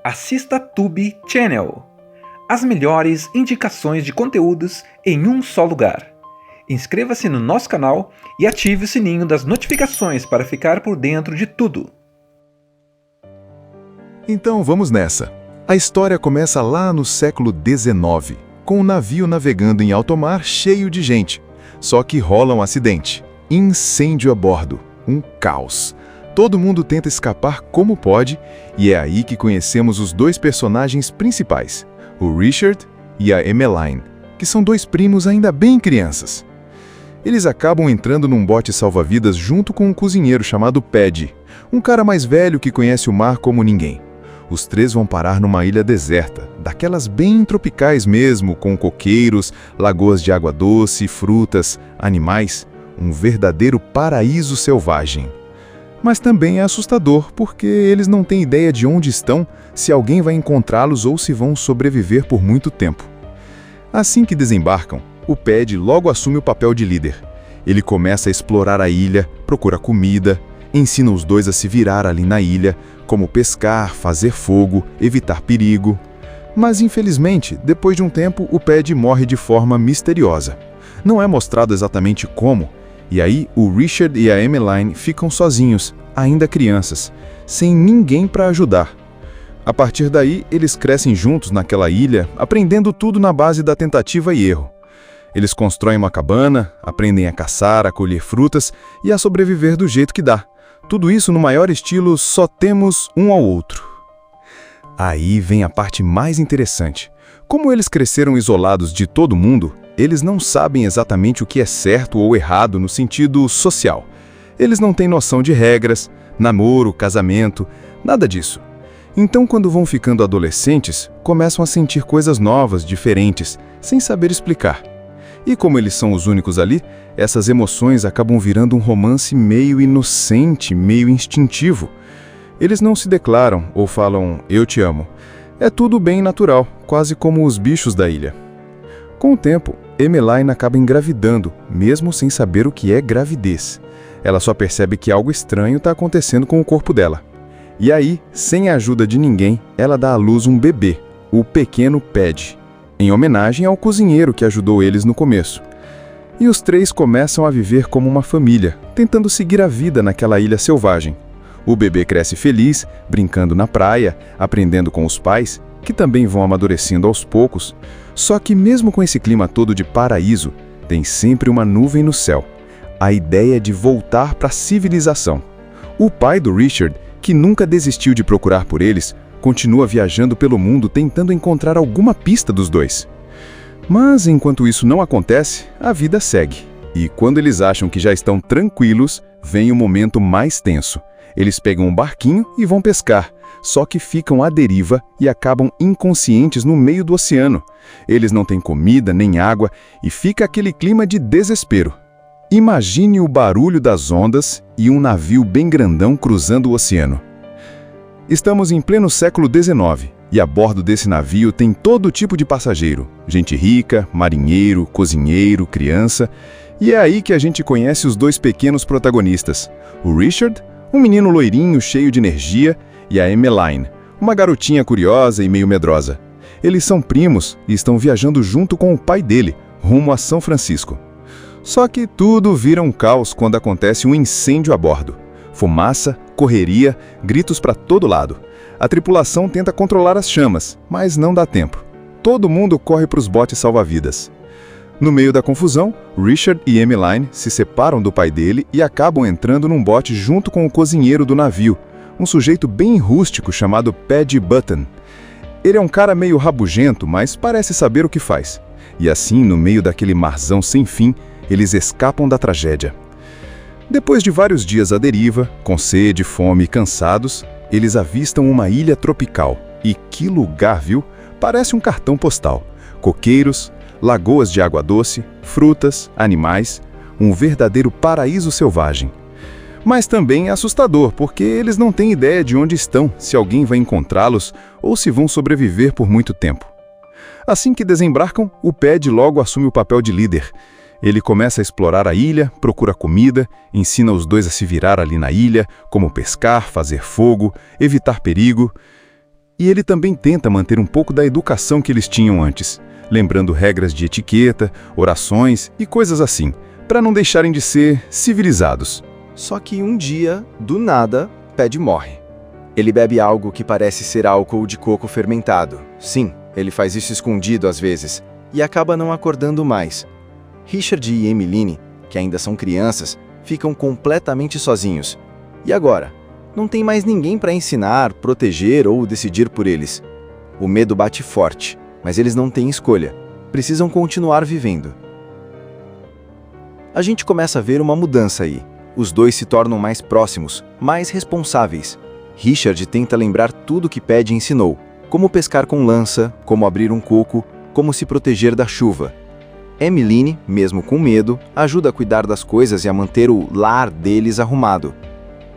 assista Tube Channel. As melhores indicações de conteúdos em um só lugar. Inscreva-se no nosso canal e ative o sininho das notificações para ficar por dentro de tudo. Então vamos nessa. A história começa lá no século XIX, com um navio navegando em alto mar cheio de gente. Só que rola um acidente. Incêndio a bordo. Um caos. Todo mundo tenta escapar como pode, e é aí que conhecemos os dois personagens principais, o Richard e a Emmeline, que são dois primos ainda bem crianças. Eles acabam entrando num bote salva-vidas junto com um cozinheiro chamado Paddy, um cara mais velho que conhece o mar como ninguém. Os três vão parar numa ilha deserta, daquelas bem tropicais mesmo, com coqueiros, lagoas de água doce, frutas, animais, um verdadeiro paraíso selvagem. Mas também é assustador, porque eles não têm ideia de onde estão, se alguém vai encontrá-los ou se vão sobreviver por muito tempo. Assim que desembarcam, o Paddy logo assume o papel de líder. Ele começa a explorar a ilha, procura comida, ensina os dois a se virar ali na ilha, como pescar, fazer fogo, evitar perigo. Mas infelizmente, depois de um tempo, o Paddy morre de forma misteriosa. Não é mostrado exatamente como, e aí o Richard e a Emmeline ficam sozinhos, ainda crianças, sem ninguém para ajudar. A partir daí, eles crescem juntos naquela ilha, aprendendo tudo na base da tentativa e erro. Eles constroem uma cabana, aprendem a caçar, a colher frutas e a sobreviver do jeito que dá. Tudo isso no maior estilo só temos um ao outro. Aí vem a parte mais interessante. Como eles cresceram isolados de todo mundo, eles não sabem exatamente o que é certo ou errado no sentido social. Eles não têm noção de regras, namoro, casamento, nada disso. Então, quando vão ficando adolescentes, começam a sentir coisas novas, diferentes, sem saber explicar. E como eles são os únicos ali, essas emoções acabam virando um romance meio inocente, meio instintivo. Eles não se declaram ou falam, eu te amo. É tudo bem natural, quase como os bichos da ilha. Com o tempo, Emmeline acaba engravidando, mesmo sem saber o que é gravidez. Ela só percebe que algo estranho está acontecendo com o corpo dela. E aí, sem a ajuda de ninguém, ela dá à luz um bebê, o pequeno Paddy, em homenagem ao cozinheiro que ajudou eles no começo. E os três começam a viver como uma família, tentando seguir a vida naquela ilha selvagem. O bebê cresce feliz, brincando na praia, aprendendo com os pais, que também vão amadurecendo aos poucos. Só que mesmo com esse clima todo de paraíso, tem sempre uma nuvem no céu. A ideia de voltar para a civilização. O pai do Richard, que nunca desistiu de procurar por eles, continua viajando pelo mundo tentando encontrar alguma pista dos dois. Mas enquanto isso não acontece, a vida segue. E quando eles acham que já estão tranquilos, vem o momento mais tenso. Eles pegam um barquinho e vão pescar, só que ficam à deriva e acabam inconscientes no meio do oceano. Eles não têm comida nem água e fica aquele clima de desespero. Imagine o barulho das ondas e um navio bem grandão cruzando o oceano. Estamos em pleno século XIX e a bordo desse navio tem todo tipo de passageiro. Gente rica, marinheiro, cozinheiro, criança. E é aí que a gente conhece os dois pequenos protagonistas. O Richard, um menino loirinho cheio de energia, e a Emmeline, uma garotinha curiosa e meio medrosa. Eles são primos e estão viajando junto com o pai dele, rumo a São Francisco. Só que tudo vira um caos quando acontece um incêndio a bordo. Fumaça, correria, gritos para todo lado. A tripulação tenta controlar as chamas, mas não dá tempo. Todo mundo corre para os botes salva-vidas. No meio da confusão, Richard e Emmeline se separam do pai dele e acabam entrando num bote junto com o cozinheiro do navio, um sujeito bem rústico chamado Paddy Button. Ele é um cara meio rabugento, mas parece saber o que faz. E assim, no meio daquele marzão sem fim, eles escapam da tragédia. Depois de vários dias à deriva, com sede, fome e cansados, eles avistam uma ilha tropical. E que lugar, viu? Parece um cartão postal. Coqueiros, lagoas de água doce, frutas, animais, um verdadeiro paraíso selvagem. Mas também é assustador, porque eles não têm ideia de onde estão, se alguém vai encontrá-los ou se vão sobreviver por muito tempo. Assim que desembarcam, o Paddy logo assume o papel de líder. Ele começa a explorar a ilha, procura comida, ensina os dois a se virar ali na ilha, como pescar, fazer fogo, evitar perigo. E ele também tenta manter um pouco da educação que eles tinham antes, lembrando regras de etiqueta, orações e coisas assim, para não deixarem de ser civilizados. Só que um dia, do nada, Pad morre. Ele bebe algo que parece ser álcool de coco fermentado. Sim, ele faz isso escondido às vezes, e acaba não acordando mais. Richard e Emmeline, que ainda são crianças, ficam completamente sozinhos. E agora? Não tem mais ninguém para ensinar, proteger ou decidir por eles. O medo bate forte, mas eles não têm escolha. Precisam continuar vivendo. A gente começa a ver uma mudança aí. Os dois se tornam mais próximos, mais responsáveis. Richard tenta lembrar tudo que Pad ensinou, como pescar com lança, como abrir um coco, como se proteger da chuva. Emmeline, mesmo com medo, ajuda a cuidar das coisas e a manter o lar deles arrumado.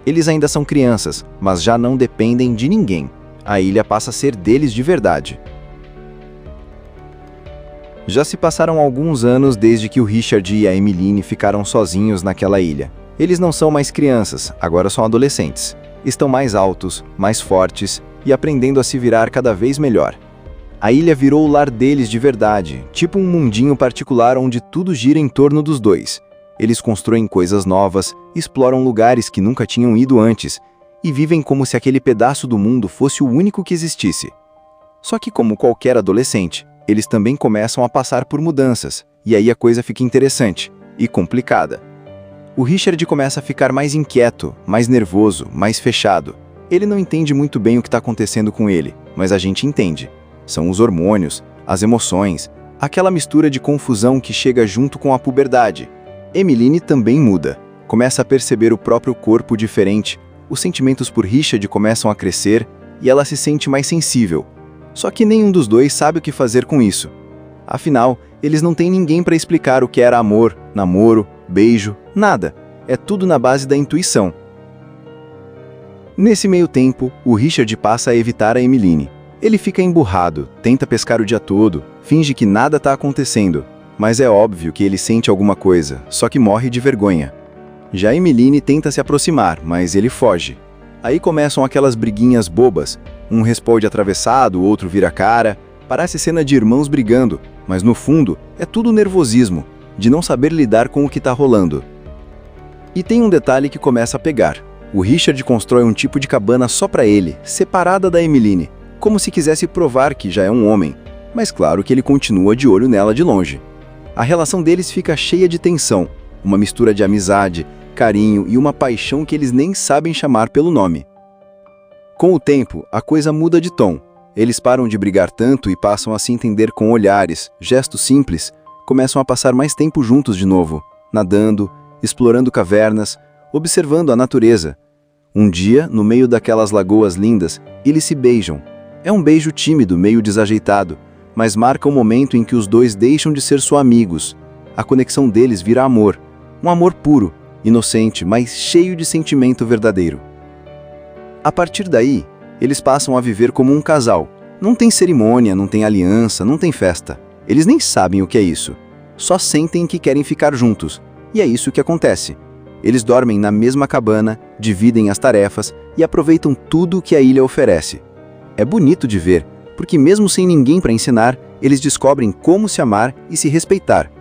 Eles ainda são crianças, mas já não dependem de ninguém. A ilha passa a ser deles de verdade. Já se passaram alguns anos desde que o Richard e a Emmeline ficaram sozinhos naquela ilha. Eles não são mais crianças, agora são adolescentes. Estão mais altos, mais fortes e aprendendo a se virar cada vez melhor. A ilha virou o lar deles de verdade, tipo um mundinho particular onde tudo gira em torno dos dois. Eles constroem coisas novas, exploram lugares que nunca tinham ido antes e vivem como se aquele pedaço do mundo fosse o único que existisse. Só que, como qualquer adolescente, eles também começam a passar por mudanças, e aí a coisa fica interessante e complicada. O Richard começa a ficar mais inquieto, mais nervoso, mais fechado. Ele não entende muito bem o que está acontecendo com ele, mas a gente entende. São os hormônios, as emoções, aquela mistura de confusão que chega junto com a puberdade. Emmeline também muda, começa a perceber o próprio corpo diferente, os sentimentos por Richard começam a crescer e ela se sente mais sensível. Só que nenhum dos dois sabe o que fazer com isso. Afinal, eles não têm ninguém para explicar o que era amor, namoro, beijo, nada. É tudo na base da intuição. Nesse meio tempo, o Richard passa a evitar a Emmeline. Ele fica emburrado, tenta pescar o dia todo, finge que nada está acontecendo. Mas é óbvio que ele sente alguma coisa, só que morre de vergonha. Já Emmeline tenta se aproximar, mas ele foge. Aí começam aquelas briguinhas bobas. Um responde atravessado, o outro vira a cara. Parece cena de irmãos brigando, mas no fundo é tudo nervosismo, de não saber lidar com o que está rolando. E tem um detalhe que começa a pegar. O Richard constrói um tipo de cabana só para ele, separada da Emmeline, como se quisesse provar que já é um homem. Mas claro que ele continua de olho nela de longe. A relação deles fica cheia de tensão, uma mistura de amizade, carinho e uma paixão que eles nem sabem chamar pelo nome. Com o tempo, a coisa muda de tom. Eles param de brigar tanto e passam a se entender com olhares, gestos simples, começam a passar mais tempo juntos de novo, nadando, explorando cavernas, observando a natureza. Um dia, no meio daquelas lagoas lindas, eles se beijam. É um beijo tímido, meio desajeitado, mas marca o momento em que os dois deixam de ser só amigos. A conexão deles vira amor. Um amor puro, inocente, mas cheio de sentimento verdadeiro. A partir daí, eles passam a viver como um casal. Não tem cerimônia, não tem aliança, não tem festa. Eles nem sabem o que é isso. Só sentem que querem ficar juntos. E é isso que acontece. Eles dormem na mesma cabana, dividem as tarefas e aproveitam tudo que a ilha oferece. É bonito de ver, porque mesmo sem ninguém para ensinar, eles descobrem como se amar e se respeitar.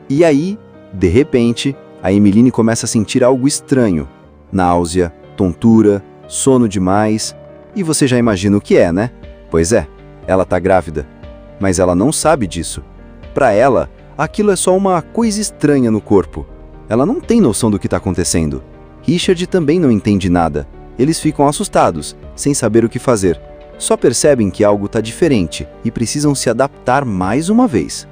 E aí, de repente, a Emmeline começa a sentir algo estranho. Náusea, tontura, sono demais. E você já imagina o que é, né? Pois é, ela tá grávida. Mas ela não sabe disso. Para ela, aquilo é só uma coisa estranha no corpo. Ela não tem noção do que está acontecendo. Richard também não entende nada. Eles ficam assustados, sem saber o que fazer. Só percebem que algo está diferente e precisam se adaptar mais uma vez.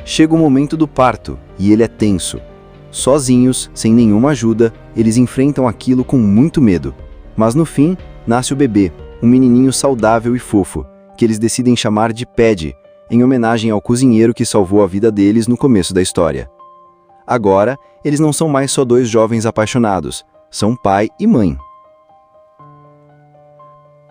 Chega o momento do parto e ele é tenso. Sozinhos, sem nenhuma ajuda, eles enfrentam aquilo com muito medo. Mas no fim, nasce o bebê, um menininho saudável e fofo, que eles decidem chamar de Pad, em homenagem ao cozinheiro que salvou a vida deles no começo da história. Agora, eles não são mais só dois jovens apaixonados, são pai e mãe.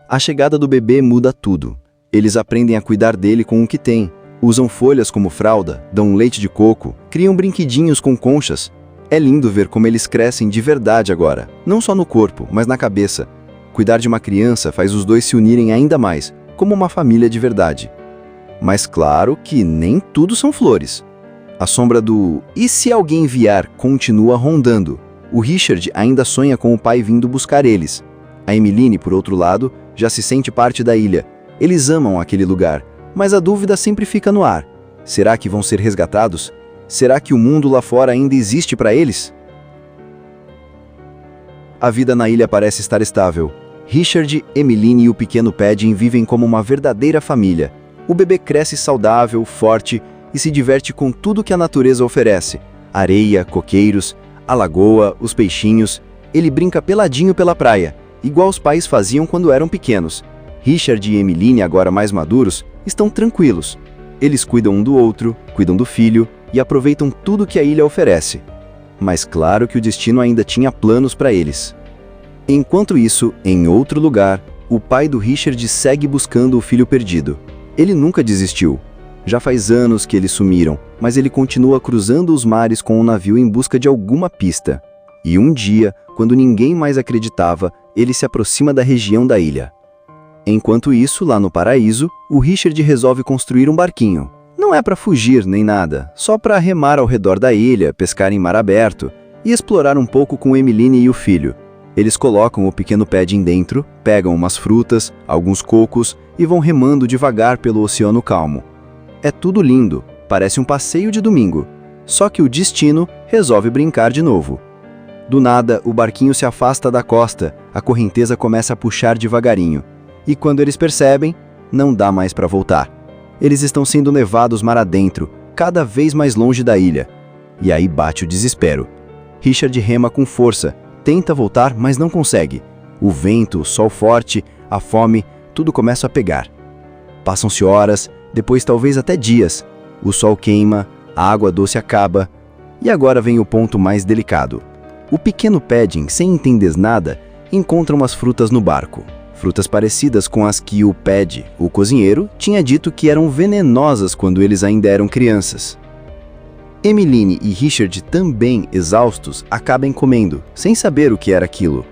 A chegada do bebê muda tudo. Eles aprendem a cuidar dele com o que têm. Usam folhas como fralda, dão leite de coco, criam brinquedinhos com conchas. É lindo ver como eles crescem de verdade agora, não só no corpo, mas na cabeça. Cuidar de uma criança faz os dois se unirem ainda mais, como uma família de verdade. Mas claro que nem tudo são flores. A sombra do "e se alguém vier" continua rondando. O Richard ainda sonha com o pai vindo buscar eles. A Emmeline, por outro lado, já se sente parte da ilha. Eles amam aquele lugar, mas a dúvida sempre fica no ar. Será que vão ser resgatados? Será que o mundo lá fora ainda existe para eles? A vida na ilha parece estar estável. Richard, Emmeline e o pequeno Padding vivem como uma verdadeira família. O bebê cresce saudável, forte e se diverte com tudo que a natureza oferece. Areia, coqueiros, a lagoa, os peixinhos. Ele brinca peladinho pela praia, igual os pais faziam quando eram pequenos. Richard e Emmeline, agora mais maduros, estão tranquilos. Eles cuidam um do outro, cuidam do filho e aproveitam tudo que a ilha oferece. Mas claro que o destino ainda tinha planos para eles. Enquanto isso, em outro lugar, o pai do Richard segue buscando o filho perdido. Ele nunca desistiu. Já faz anos que eles sumiram, mas ele continua cruzando os mares com um navio em busca de alguma pista. E um dia, quando ninguém mais acreditava, ele se aproxima da região da ilha. Enquanto isso, lá no paraíso, o Richard resolve construir um barquinho. Não é para fugir nem nada, só para remar ao redor da ilha, pescar em mar aberto e explorar um pouco com Emmeline e o filho. Eles colocam o pequeno Padding dentro, pegam umas frutas, alguns cocos e vão remando devagar pelo oceano calmo. É tudo lindo, parece um passeio de domingo. Só que o destino resolve brincar de novo. Do nada, o barquinho se afasta da costa, a correnteza começa a puxar devagarinho. E quando eles percebem, não dá mais para voltar. Eles estão sendo levados mar adentro, cada vez mais longe da ilha. E aí bate o desespero. Richard rema com força, tenta voltar, mas não consegue. O vento, o sol forte, a fome, tudo começa a pegar. Passam-se horas, depois talvez até dias. O sol queima, a água doce acaba. E agora vem o ponto mais delicado. O pequeno Padding, sem entender nada, encontra umas frutas no barco. Frutas parecidas com as que o Pad, o cozinheiro, tinha dito que eram venenosas quando eles ainda eram crianças. Emmeline e Richard, também exaustos, acabam comendo, sem saber o que era aquilo.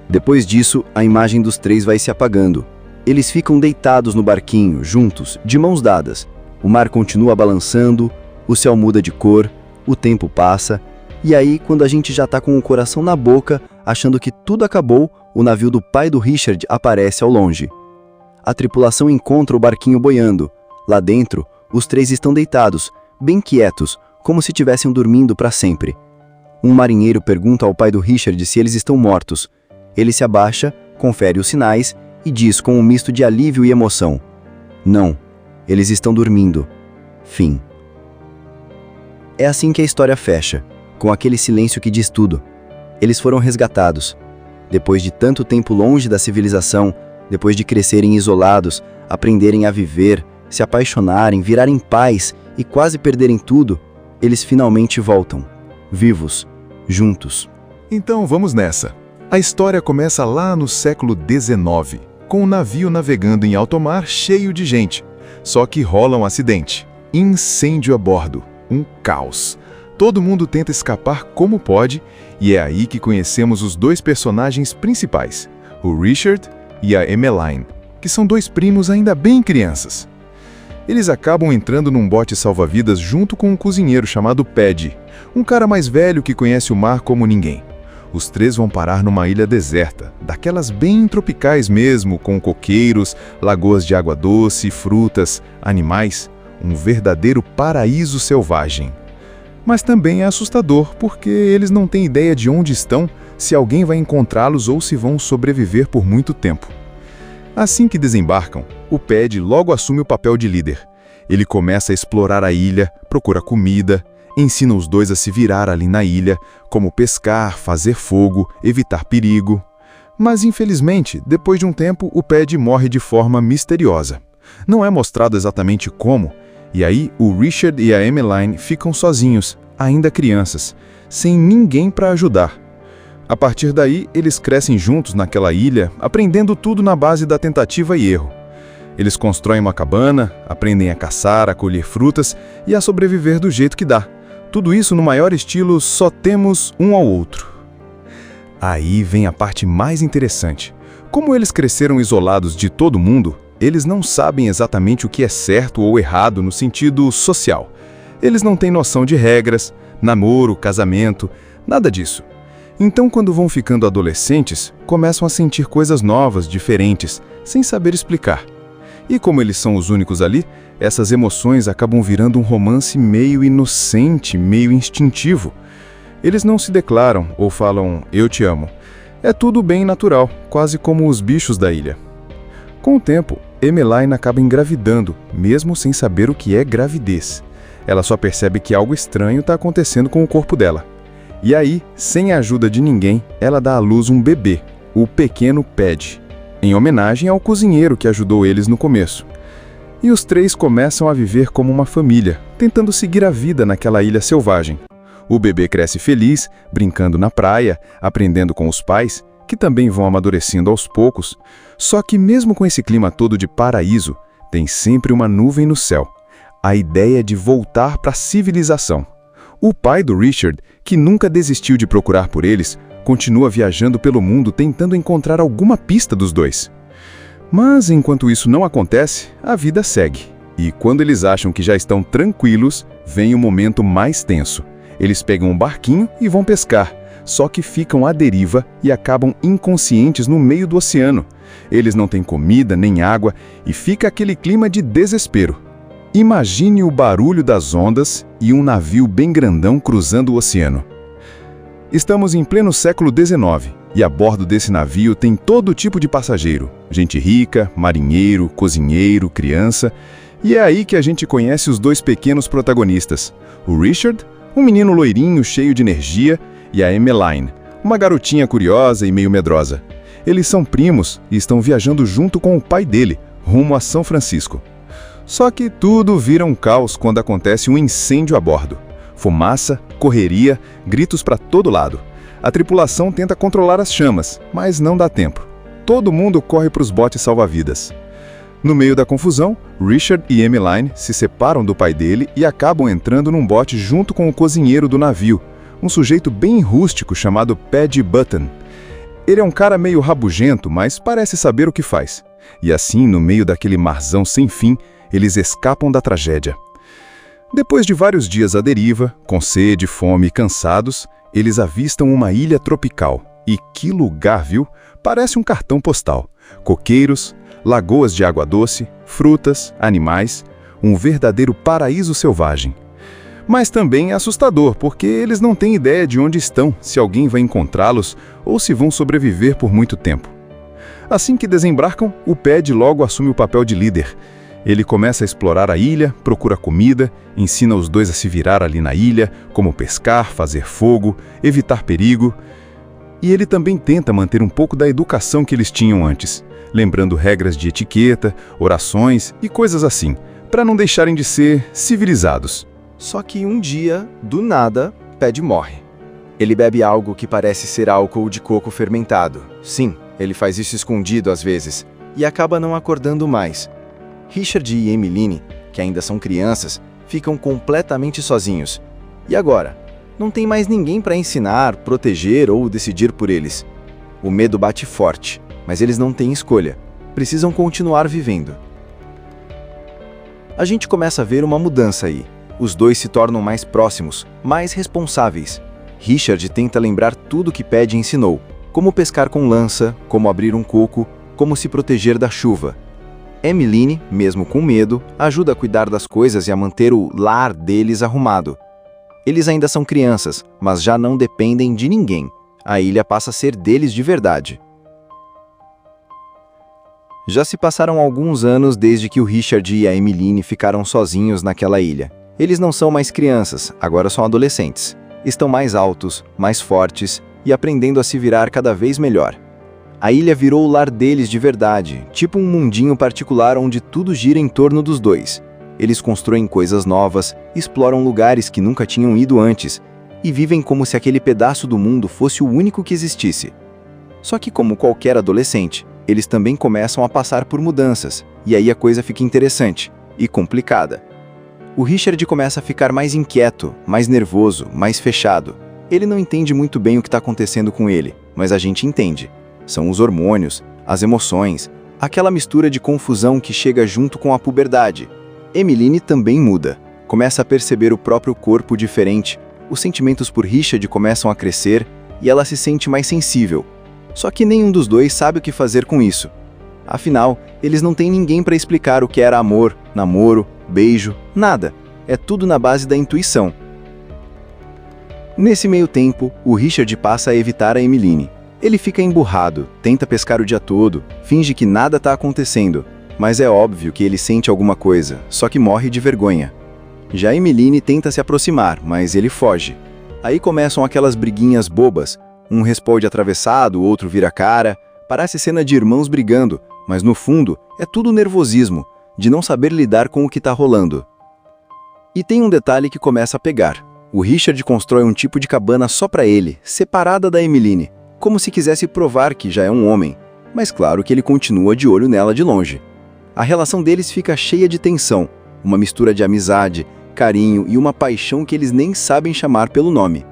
Depois disso, a imagem dos três vai se apagando. Eles ficam deitados no barquinho, juntos, de mãos dadas. O mar continua balançando, o céu muda de cor, o tempo passa, e aí, quando a gente já tá com o coração na boca, achando que tudo acabou, o navio do pai do Richard aparece ao longe. A tripulação encontra o barquinho boiando. Lá dentro, os três estão deitados, bem quietos, como se estivessem dormindo para sempre. Um marinheiro pergunta ao pai do Richard se eles estão mortos. Ele se abaixa, confere os sinais e diz com um misto de alívio e emoção: "Não, eles estão dormindo." Fim. É assim que a história fecha, com aquele silêncio que diz tudo. Eles foram resgatados. Depois de tanto tempo longe da civilização, depois de crescerem isolados, aprenderem a viver, se apaixonarem, virarem pais e quase perderem tudo, eles finalmente voltam, vivos, juntos. Então vamos nessa. A história começa lá no século XIX, com um navio navegando em alto mar cheio de gente. Só que rola um acidente. Incêndio a bordo. Um caos. Todo mundo tenta escapar como pode, e é aí que conhecemos os dois personagens principais, o Richard e a Emmeline, que são dois primos ainda bem crianças. Eles acabam entrando num bote salva-vidas junto com um cozinheiro chamado Pad, um cara mais velho que conhece o mar como ninguém. Os três vão parar numa ilha deserta, daquelas bem tropicais mesmo, com coqueiros, lagoas de água doce, frutas, animais, um verdadeiro paraíso selvagem. Mas também é assustador, porque eles não têm ideia de onde estão, se alguém vai encontrá-los ou se vão sobreviver por muito tempo. Assim que desembarcam, o Pad logo assume o papel de líder. Ele começa a explorar a ilha, procura comida, ensina os dois a se virar ali na ilha, como pescar, fazer fogo, evitar perigo. Mas infelizmente, depois de um tempo, o Pad morre de forma misteriosa. Não é mostrado exatamente como, e aí o Richard e a Emmeline ficam sozinhos, ainda crianças, sem ninguém para ajudar. A partir daí, eles crescem juntos naquela ilha, aprendendo tudo na base da tentativa e erro. Eles constroem uma cabana, aprendem a caçar, a colher frutas e a sobreviver do jeito que dá. Tudo isso no maior estilo só temos um ao outro. Aí vem a parte mais interessante. Como eles cresceram isolados de todo mundo, eles não sabem exatamente o que é certo ou errado no sentido social. Eles não têm noção de regras, namoro, casamento, nada disso. Então, quando vão ficando adolescentes, começam a sentir coisas novas, diferentes, sem saber explicar. E como eles são os únicos ali, essas emoções acabam virando um romance meio inocente, meio instintivo. Eles não se declaram ou falam "eu te amo". É tudo bem natural, quase como os bichos da ilha. Com o tempo, Emmeline acaba engravidando, mesmo sem saber o que é gravidez. Ela só percebe que algo estranho está acontecendo com o corpo dela. E aí, sem a ajuda de ninguém, ela dá à luz um bebê, o pequeno Ped, em homenagem ao cozinheiro que ajudou eles no começo. E os três começam a viver como uma família, tentando seguir a vida naquela ilha selvagem. O bebê cresce feliz, brincando na praia, aprendendo com os pais, que também vão amadurecendo aos poucos. Só que mesmo com esse clima todo de paraíso, tem sempre uma nuvem no céu. A ideia de voltar para a civilização. O pai do Richard, que nunca desistiu de procurar por eles, continua viajando pelo mundo tentando encontrar alguma pista dos dois. Mas enquanto isso não acontece, a vida segue. E quando eles acham que já estão tranquilos, vem o momento mais tenso. Eles pegam um barquinho e vão pescar, só que ficam à deriva e acabam inconscientes no meio do oceano. Eles não têm comida nem água e fica aquele clima de desespero. Imagine o barulho das ondas e um navio bem grandão cruzando o oceano. Estamos em pleno século XIX e a bordo desse navio tem todo tipo de passageiro. Gente rica, marinheiro, cozinheiro, criança. E é aí que a gente conhece os dois pequenos protagonistas. O Richard, um menino loirinho cheio de energia, e a Emmeline, uma garotinha curiosa e meio medrosa. Eles são primos e estão viajando junto com o pai dele, rumo a São Francisco. Só que tudo vira um caos quando acontece um incêndio a bordo. Fumaça, correria, gritos para todo lado. A tripulação tenta controlar as chamas, mas não dá tempo. Todo mundo corre para os botes salva-vidas. No meio da confusão, Richard e Emmeline se separam do pai dele e acabam entrando num bote junto com o cozinheiro do navio, um sujeito bem rústico chamado Ped Button. Ele é um cara meio rabugento, mas parece saber o que faz. E assim, no meio daquele marzão sem fim, eles escapam da tragédia. Depois de vários dias à deriva, com sede, fome e cansados, eles avistam uma ilha tropical. E que lugar, viu? Parece um cartão postal. Coqueiros, lagoas de água doce, frutas, animais, um verdadeiro paraíso selvagem. Mas também é assustador, porque eles não têm ideia de onde estão, se alguém vai encontrá-los ou se vão sobreviver por muito tempo. Assim que desembarcam, o Ped logo assume o papel de líder. Ele começa a explorar a ilha, procura comida, ensina os dois a se virar ali na ilha, como pescar, fazer fogo, evitar perigo. E ele também tenta manter um pouco da educação que eles tinham antes, lembrando regras de etiqueta, orações e coisas assim, para não deixarem de ser civilizados. Só que um dia, do nada, Ped morre. Ele bebe algo que parece ser álcool de coco fermentado. Sim, ele faz isso escondido às vezes, e acaba não acordando mais. Richard e Emmeline, que ainda são crianças, ficam completamente sozinhos. E agora? Não tem mais ninguém para ensinar, proteger ou decidir por eles. O medo bate forte, mas eles não têm escolha. Precisam continuar vivendo. A gente começa a ver uma mudança aí. Os dois se tornam mais próximos, mais responsáveis. Richard tenta lembrar tudo que Ped ensinou, como pescar com lança, como abrir um coco, como se proteger da chuva. Emmeline, mesmo com medo, ajuda a cuidar das coisas e a manter o lar deles arrumado. Eles ainda são crianças, mas já não dependem de ninguém. A ilha passa a ser deles de verdade. Já se passaram alguns anos desde que o Richard e a Emmeline ficaram sozinhos naquela ilha. Eles não são mais crianças, agora são adolescentes. Estão mais altos, mais fortes e aprendendo a se virar cada vez melhor. A ilha virou o lar deles de verdade, tipo um mundinho particular onde tudo gira em torno dos dois. Eles constroem coisas novas, exploram lugares que nunca tinham ido antes e vivem como se aquele pedaço do mundo fosse o único que existisse. Só que, como qualquer adolescente, eles também começam a passar por mudanças, e aí a coisa fica interessante e complicada. O Richard começa a ficar mais inquieto, mais nervoso, mais fechado. Ele não entende muito bem o que está acontecendo com ele. mas a gente entende. São os hormônios, as emoções, aquela mistura de confusão que chega junto com a puberdade. Emmeline também muda. Começa a perceber o próprio corpo diferente, os sentimentos por Richard começam a crescer e ela se sente mais sensível. Só que nenhum dos dois sabe o que fazer com isso. Afinal, eles não têm ninguém para explicar o que era amor, namoro, beijo, nada. É tudo na base da intuição. Nesse meio tempo, o Richard passa a evitar a Emmeline. Ele fica emburrado, tenta pescar o dia todo, finge que nada está acontecendo, mas é óbvio que ele sente alguma coisa, só que morre de vergonha. Já Emmeline tenta se aproximar, mas ele foge. Aí começam aquelas briguinhas bobas, um responde atravessado, o outro vira a cara, parece cena de irmãos brigando, mas no fundo é tudo nervosismo, de não saber lidar com o que está rolando. E tem um detalhe que começa a pegar. O Richard constrói um tipo de cabana só para ele, separada da Emmeline, como se quisesse provar que já é um homem, mas claro que ele continua de olho nela de longe. A relação deles fica cheia de tensão, uma mistura de amizade, carinho e uma paixão que eles nem sabem chamar pelo nome.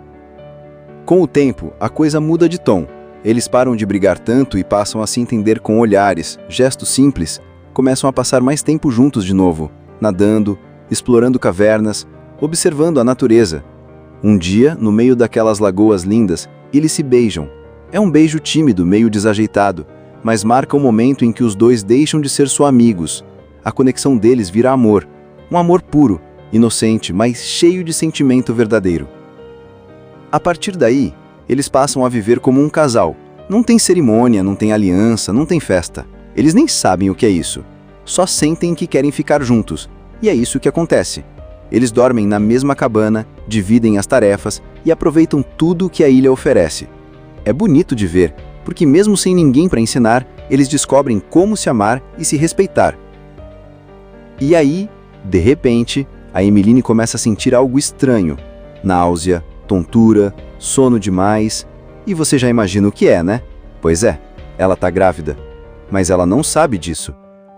Com o tempo, a coisa muda de tom. Eles param de brigar tanto e passam a se entender com olhares, gestos simples, começam a passar mais tempo juntos de novo, nadando, explorando cavernas, observando a natureza. Um dia, no meio daquelas lagoas lindas, eles se beijam. É um beijo tímido, meio desajeitado, mas marca o momento em que os dois deixam de ser só amigos. A conexão deles vira amor, um amor puro, inocente, mas cheio de sentimento verdadeiro. A partir daí, eles passam a viver como um casal. Não tem cerimônia, não tem aliança, não tem festa. Eles nem sabem o que é isso. Só sentem que querem ficar juntos. E é isso que acontece. Eles dormem na mesma cabana, dividem as tarefas e aproveitam tudo que a ilha oferece. É bonito de ver, porque mesmo sem ninguém para ensinar, eles descobrem como se amar e se respeitar. E aí, de repente, a Emmeline começa a sentir algo estranho. Náusea, tontura, sono demais. E você já imagina o que é, né? Pois é, ela tá grávida. Mas ela não sabe disso.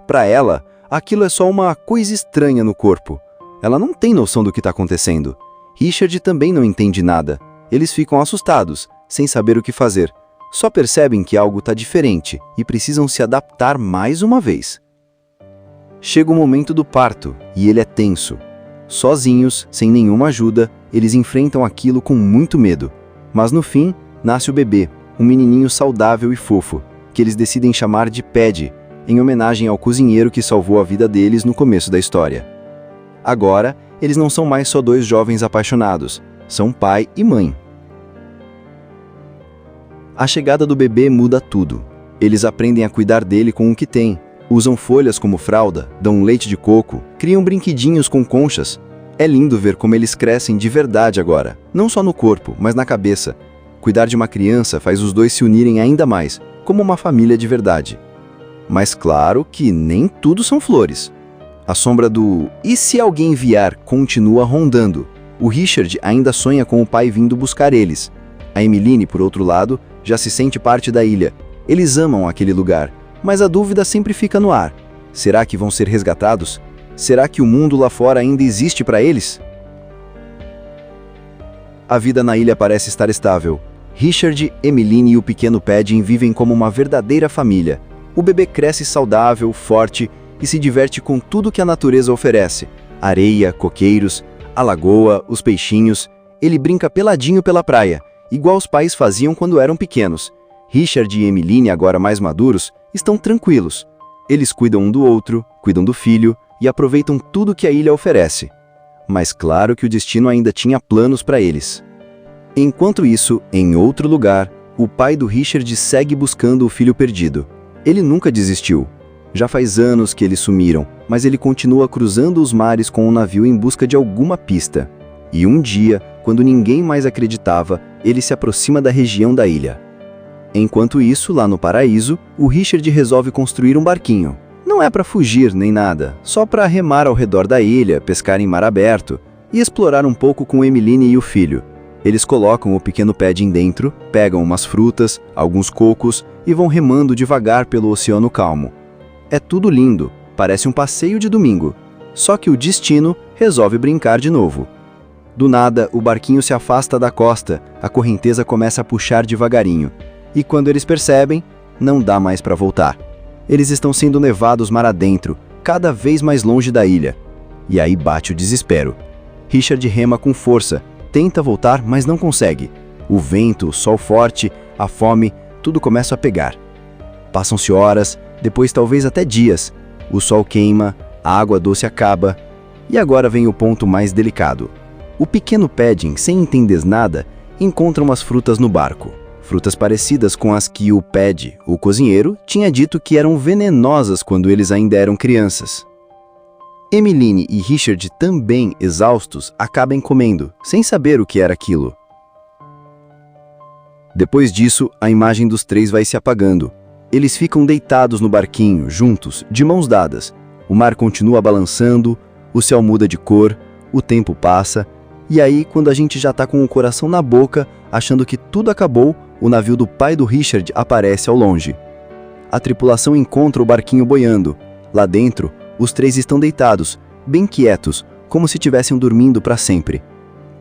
Para ela, aquilo é só uma coisa estranha no corpo. Ela não tem noção do que está acontecendo. Richard também não entende nada. Eles ficam assustados, sem saber o que fazer. Só percebem que algo está diferente e precisam se adaptar mais uma vez. Chega o momento do parto e ele é tenso. Sozinhos, sem nenhuma ajuda, eles enfrentam aquilo com muito medo. Mas no fim, nasce o bebê, um menininho saudável e fofo, que eles decidem chamar de Paddy, em homenagem ao cozinheiro que salvou a vida deles no começo da história. Agora, eles não são mais só dois jovens apaixonados, são pai e mãe. A chegada do bebê muda tudo. Eles aprendem a cuidar dele com o que têm, usam folhas como fralda, dão leite de coco, criam brinquedinhos com conchas. É lindo ver como eles crescem de verdade agora, não só no corpo, mas na cabeça. Cuidar de uma criança faz os dois se unirem ainda mais, como uma família de verdade. Mas claro que nem tudo são flores. A sombra do "e se alguém vier" continua rondando. O Richard ainda sonha com o pai vindo buscar eles. A Emmeline, por outro lado, já se sente parte da ilha. Eles amam aquele lugar, mas a dúvida sempre fica no ar. Será que vão ser resgatados? Será que o mundo lá fora ainda existe para eles? A vida na ilha parece estar estável. Richard, Emmeline e o pequeno Paddy vivem como uma verdadeira família. O bebê cresce saudável, forte e se diverte com tudo que a natureza oferece. Areia, coqueiros, a lagoa, os peixinhos. Ele brinca peladinho pela praia, igual os pais faziam quando eram pequenos. Richard e Emmeline, agora mais maduros, estão tranquilos. Eles cuidam um do outro, cuidam do filho e aproveitam tudo que a ilha oferece. Mas claro que o destino ainda tinha planos para eles. Enquanto isso, em outro lugar, o pai do Richard segue buscando o filho perdido. Ele nunca desistiu. Já faz anos que eles sumiram, mas ele continua cruzando os mares com um navio em busca de alguma pista. E um dia, quando ninguém mais acreditava, ele se aproxima da região da ilha. Enquanto isso, lá no paraíso, o Richard resolve construir um barquinho. Não é para fugir nem nada, só para remar ao redor da ilha, pescar em mar aberto e explorar um pouco com Emmeline e o filho. Eles colocam o pequeno Paddy dentro, pegam umas frutas, alguns cocos e vão remando devagar pelo oceano calmo. É tudo lindo, parece um passeio de domingo. Só que o destino resolve brincar de novo. Do nada, o barquinho se afasta da costa, a correnteza começa a puxar devagarinho. E quando eles percebem, não dá mais para voltar. Eles estão sendo levados mar adentro, cada vez mais longe da ilha. E aí bate o desespero. Richard rema com força, tenta voltar, mas não consegue. O vento, o sol forte, a fome, tudo começa a pegar. Passam-se horas, depois talvez até dias. O sol queima, a água doce acaba. E agora vem o ponto mais delicado. O pequeno Padding, sem entender nada, encontra umas frutas no barco. Frutas parecidas com as que o Ped, o cozinheiro, tinha dito que eram venenosas quando eles ainda eram crianças. Emmeline e Richard, também exaustos, acabam comendo, sem saber o que era aquilo. Depois disso, a imagem dos três vai se apagando. Eles ficam deitados no barquinho, juntos, de mãos dadas. O mar continua balançando, o céu muda de cor, o tempo passa, e aí, quando a gente já tá com o coração na boca, achando que tudo acabou, o navio do pai do Richard aparece ao longe. A tripulação encontra o barquinho boiando. Lá dentro, os três estão deitados, bem quietos, como se estivessem dormindo para sempre.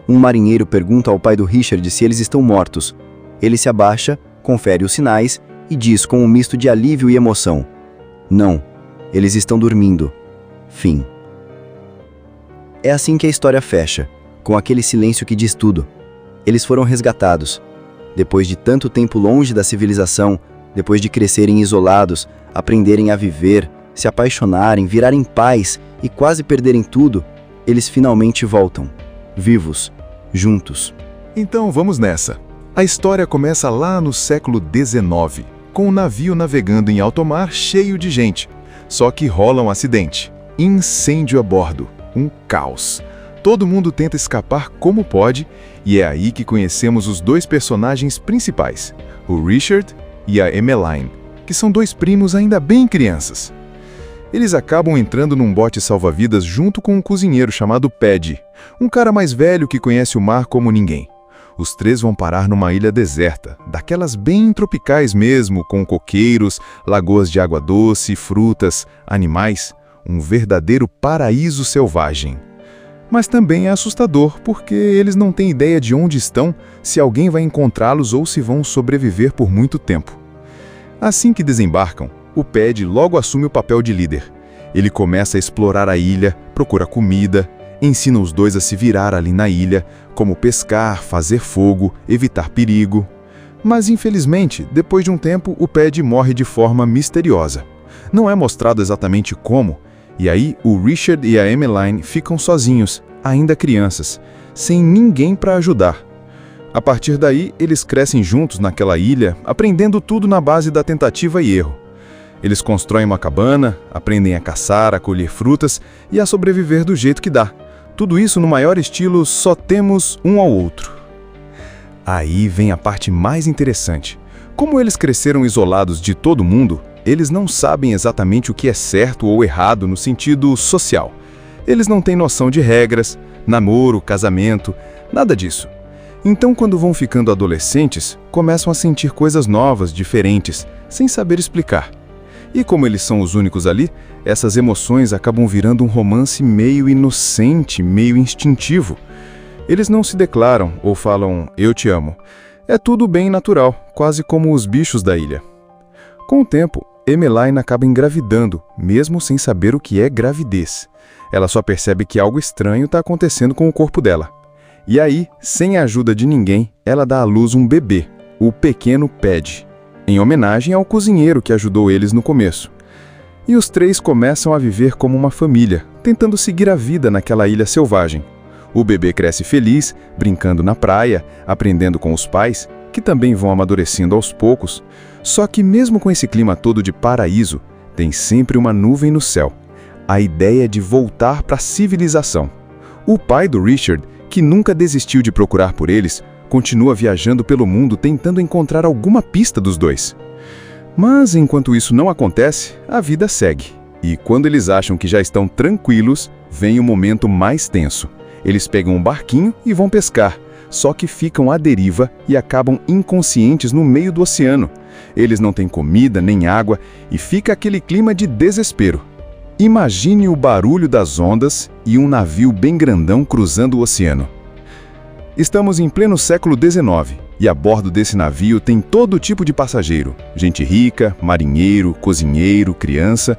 Um marinheiro pergunta ao pai do Richard se eles estão mortos. Ele se abaixa, confere os sinais e diz com um misto de alívio e emoção: "Não, eles estão dormindo." Fim. É assim que a história fecha, com aquele silêncio que diz tudo. Eles foram resgatados. Depois de tanto tempo longe da civilização, depois de crescerem isolados, aprenderem a viver, se apaixonarem, virarem pais e quase perderem tudo, eles finalmente voltam, vivos, juntos. Então vamos nessa. A história começa lá no século XIX, com um navio navegando em alto mar cheio de gente. Só que rola um acidente. Incêndio a bordo. Um caos. Todo mundo tenta escapar como pode, e é aí que conhecemos os dois personagens principais, o Richard e a Emmeline, que são dois primos ainda bem crianças. Eles acabam entrando num bote salva-vidas junto com um cozinheiro chamado Ped, um cara mais velho que conhece o mar como ninguém. Os três vão parar numa ilha deserta, daquelas bem tropicais mesmo, com coqueiros, lagoas de água doce, frutas, animais, um verdadeiro paraíso selvagem. Mas também é assustador, porque eles não têm ideia de onde estão, se alguém vai encontrá-los ou se vão sobreviver por muito tempo. Assim que desembarcam, o Ped logo assume o papel de líder. Ele começa a explorar a ilha, procura comida, ensina os dois a se virar ali na ilha, como pescar, fazer fogo, evitar perigo. Mas infelizmente, depois de um tempo, o Ped morre de forma misteriosa. Não é mostrado exatamente como, e aí o Richard e a Emmeline ficam sozinhos, ainda crianças, sem ninguém para ajudar. A partir daí, eles crescem juntos naquela ilha, aprendendo tudo na base da tentativa e erro. Eles constroem uma cabana, aprendem a caçar, a colher frutas e a sobreviver do jeito que dá. Tudo isso no maior estilo só temos um ao outro. Aí vem a parte mais interessante. Como eles cresceram isolados de todo mundo, eles não sabem exatamente o que é certo ou errado no sentido social. Eles não têm noção de regras, namoro, casamento, nada disso. Então, quando vão ficando adolescentes, começam a sentir coisas novas, diferentes, sem saber explicar. E como eles são os únicos ali, essas emoções acabam virando um romance meio inocente, meio instintivo. Eles não se declaram ou falam "eu te amo". É tudo bem natural, quase como os bichos da ilha. Com o tempo, Emmeline acaba engravidando, mesmo sem saber o que é gravidez. Ela só percebe que algo estranho está acontecendo com o corpo dela. E aí, sem a ajuda de ninguém, ela dá à luz um bebê, o pequeno Ped, em homenagem ao cozinheiro que ajudou eles no começo. E os três começam a viver como uma família, tentando seguir a vida naquela ilha selvagem. O bebê cresce feliz, brincando na praia, aprendendo com os pais, que também vão amadurecendo aos poucos. Só que mesmo com esse clima todo de paraíso, tem sempre uma nuvem no céu. A ideia de voltar para a civilização. O pai do Richard, que nunca desistiu de procurar por eles, continua viajando pelo mundo tentando encontrar alguma pista dos dois. Mas enquanto isso não acontece, a vida segue. E quando eles acham que já estão tranquilos, vem o momento mais tenso. Eles pegam um barquinho e vão pescar, só que ficam à deriva e acabam inconscientes no meio do oceano. Eles não têm comida nem água e fica aquele clima de desespero. Imagine o barulho das ondas e um navio bem grandão cruzando o oceano. Estamos em pleno século XIX e a bordo desse navio tem todo tipo de passageiro. Gente rica, marinheiro, cozinheiro, criança.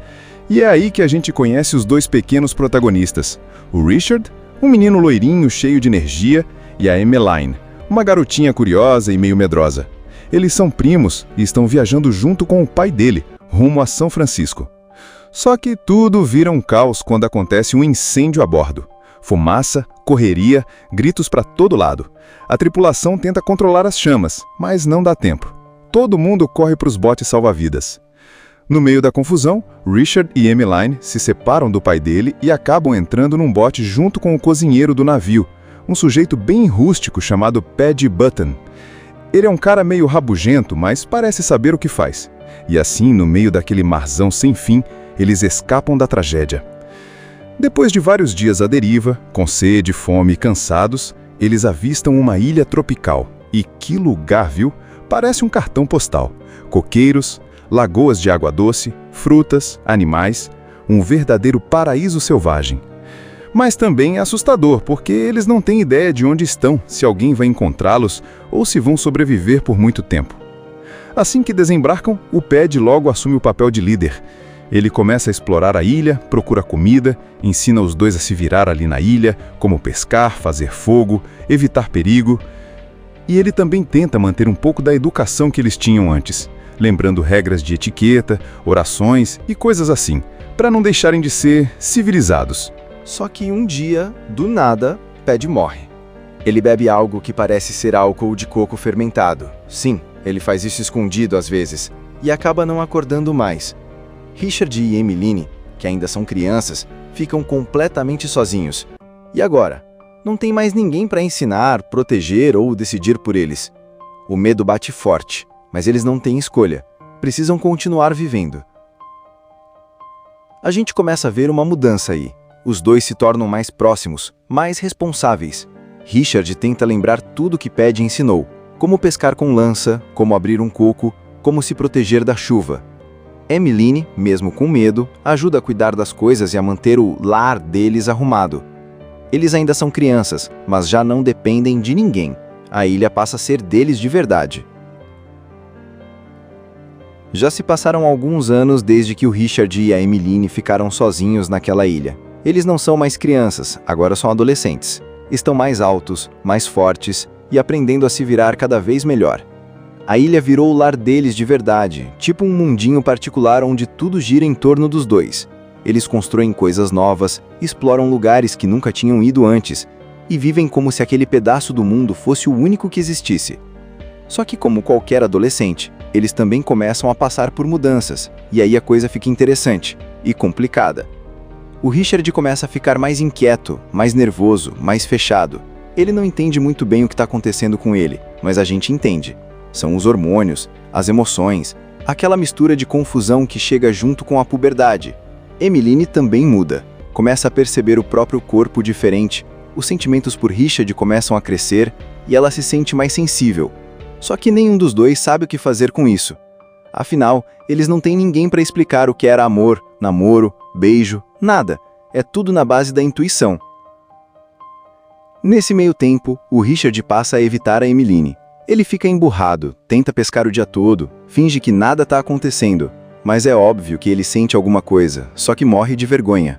E é aí que a gente conhece os dois pequenos protagonistas. O Richard, um menino loirinho cheio de energia, e a Emmeline, uma garotinha curiosa e meio medrosa. Eles são primos e estão viajando junto com o pai dele, rumo a São Francisco. Só que tudo vira um caos quando acontece um incêndio a bordo. Fumaça, correria, gritos para todo lado. A tripulação tenta controlar as chamas, mas não dá tempo. Todo mundo corre para os botes salva-vidas. No meio da confusão, Richard e Emmeline se separam do pai dele e acabam entrando num bote junto com o cozinheiro do navio, um sujeito bem rústico chamado Paddy Button. Ele é um cara meio rabugento, mas parece saber o que faz. E assim, no meio daquele marzão sem fim, eles escapam da tragédia. Depois de vários dias à deriva, com sede, fome e cansados, eles avistam uma ilha tropical. E que lugar, viu? Parece um cartão postal. Coqueiros, lagoas de água doce, frutas, animais, um verdadeiro paraíso selvagem. Mas também é assustador, porque eles não têm ideia de onde estão, se alguém vai encontrá-los ou se vão sobreviver por muito tempo. Assim que desembarcam, o Paddy logo assume o papel de líder. Ele começa a explorar a ilha, procura comida, ensina os dois a se virar ali na ilha, como pescar, fazer fogo, evitar perigo. E ele também tenta manter um pouco da educação que eles tinham antes, lembrando regras de etiqueta, orações e coisas assim, para não deixarem de ser civilizados. Só que um dia, do nada, Paddy morre. Ele bebe algo que parece ser álcool de coco fermentado. Sim, ele faz isso escondido às vezes, e acaba não acordando mais. Richard e Emmeline, que ainda são crianças, ficam completamente sozinhos. E agora? Não tem mais ninguém para ensinar, proteger ou decidir por eles. O medo bate forte, mas eles não têm escolha. Precisam continuar vivendo. A gente começa a ver uma mudança aí. Os dois se tornam mais próximos, mais responsáveis. Richard tenta lembrar tudo que Paddy ensinou, como pescar com lança, como abrir um coco, como se proteger da chuva. Emmeline, mesmo com medo, ajuda a cuidar das coisas e a manter o lar deles arrumado. Eles ainda são crianças, mas já não dependem de ninguém. A ilha passa a ser deles de verdade. Já se passaram alguns anos desde que o Richard e a Emmeline ficaram sozinhos naquela ilha. Eles não são mais crianças, agora são adolescentes. Estão mais altos, mais fortes e aprendendo a se virar cada vez melhor. A ilha virou o lar deles de verdade, tipo um mundinho particular onde tudo gira em torno dos dois. Eles constroem coisas novas, exploram lugares que nunca tinham ido antes e vivem como se aquele pedaço do mundo fosse o único que existisse. Só que, como qualquer adolescente, eles também começam a passar por mudanças, e aí a coisa fica interessante e complicada. O Richard começa a ficar mais inquieto, mais nervoso, mais fechado. Ele não entende muito bem o que está acontecendo com ele, mas a gente entende. São os hormônios, as emoções, aquela mistura de confusão que chega junto com a puberdade. Emmeline também muda, começa a perceber o próprio corpo diferente, os sentimentos por Richard começam a crescer e ela se sente mais sensível. Só que nenhum dos dois sabe o que fazer com isso. Afinal, eles não têm ninguém para explicar o que era amor, namoro, beijo, nada. É tudo na base da intuição. Nesse meio tempo, o Richard passa a evitar a Emmeline. Ele fica emburrado, tenta pescar o dia todo, finge que nada está acontecendo, mas é óbvio que ele sente alguma coisa, só que morre de vergonha.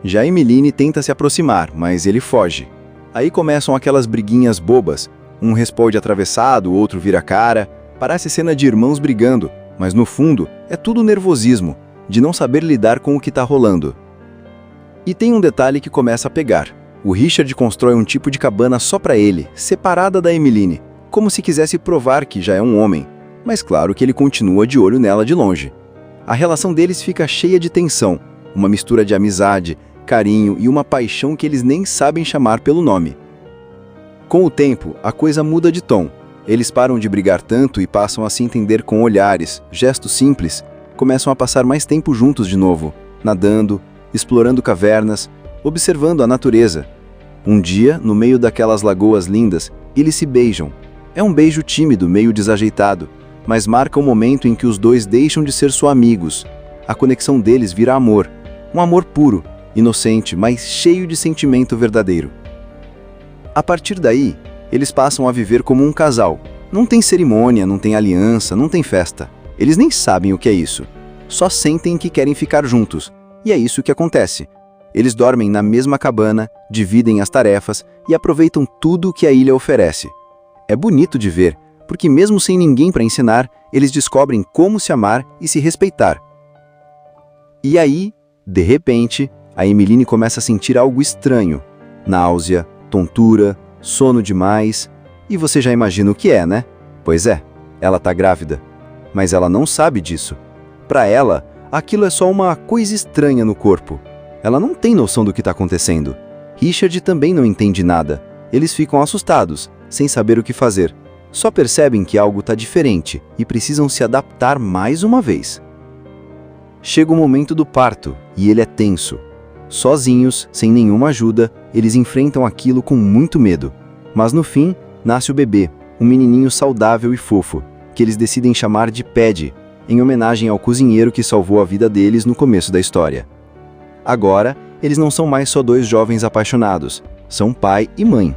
Já Emmeline tenta se aproximar, mas ele foge. Aí começam aquelas briguinhas bobas, um responde atravessado, o outro vira cara, parece cena de irmãos brigando, mas no fundo é tudo nervosismo, de não saber lidar com o que está rolando. E tem um detalhe que começa a pegar. O Richard constrói um tipo de cabana só para ele, separada da Emmeline, como se quisesse provar que já é um homem, mas claro que ele continua de olho nela de longe. A relação deles fica cheia de tensão, uma mistura de amizade, carinho e uma paixão que eles nem sabem chamar pelo nome. Com o tempo, a coisa muda de tom. Eles param de brigar tanto e passam a se entender com olhares, gestos simples, começam a passar mais tempo juntos de novo, nadando, explorando cavernas, observando a natureza. Um dia, no meio daquelas lagoas lindas, eles se beijam. É um beijo tímido, meio desajeitado, mas marca o momento em que os dois deixam de ser só amigos. A conexão deles vira amor. Um amor puro, inocente, mas cheio de sentimento verdadeiro. A partir daí, Eles passam a viver como um casal. Não tem cerimônia, não tem aliança, não tem festa. Eles nem sabem o que é isso. Só sentem que querem ficar juntos. E é isso que acontece. Eles dormem na mesma cabana, dividem as tarefas e aproveitam tudo que a ilha oferece. É bonito de ver, porque mesmo sem ninguém para ensinar, eles descobrem como se amar e se respeitar. E aí, de repente, a Emeline começa a sentir algo estranho. Náusea, tontura, sono demais. E você já imagina o que é, né? Pois é, ela tá grávida. Mas ela não sabe disso. Para ela, aquilo é só uma coisa estranha no corpo. Ela não tem noção do que está acontecendo. Richard também não entende nada. Eles ficam assustados, sem saber o que fazer. Só percebem que algo está diferente e precisam se adaptar mais uma vez. Chega o momento do parto e ele é tenso. Sozinhos, sem nenhuma ajuda, eles enfrentam aquilo com muito medo. Mas no fim, nasce o bebê, um menininho saudável e fofo, que eles decidem chamar de Paddy, em homenagem ao cozinheiro que salvou a vida deles no começo da história. Agora, eles não são mais só dois jovens apaixonados, são pai e mãe.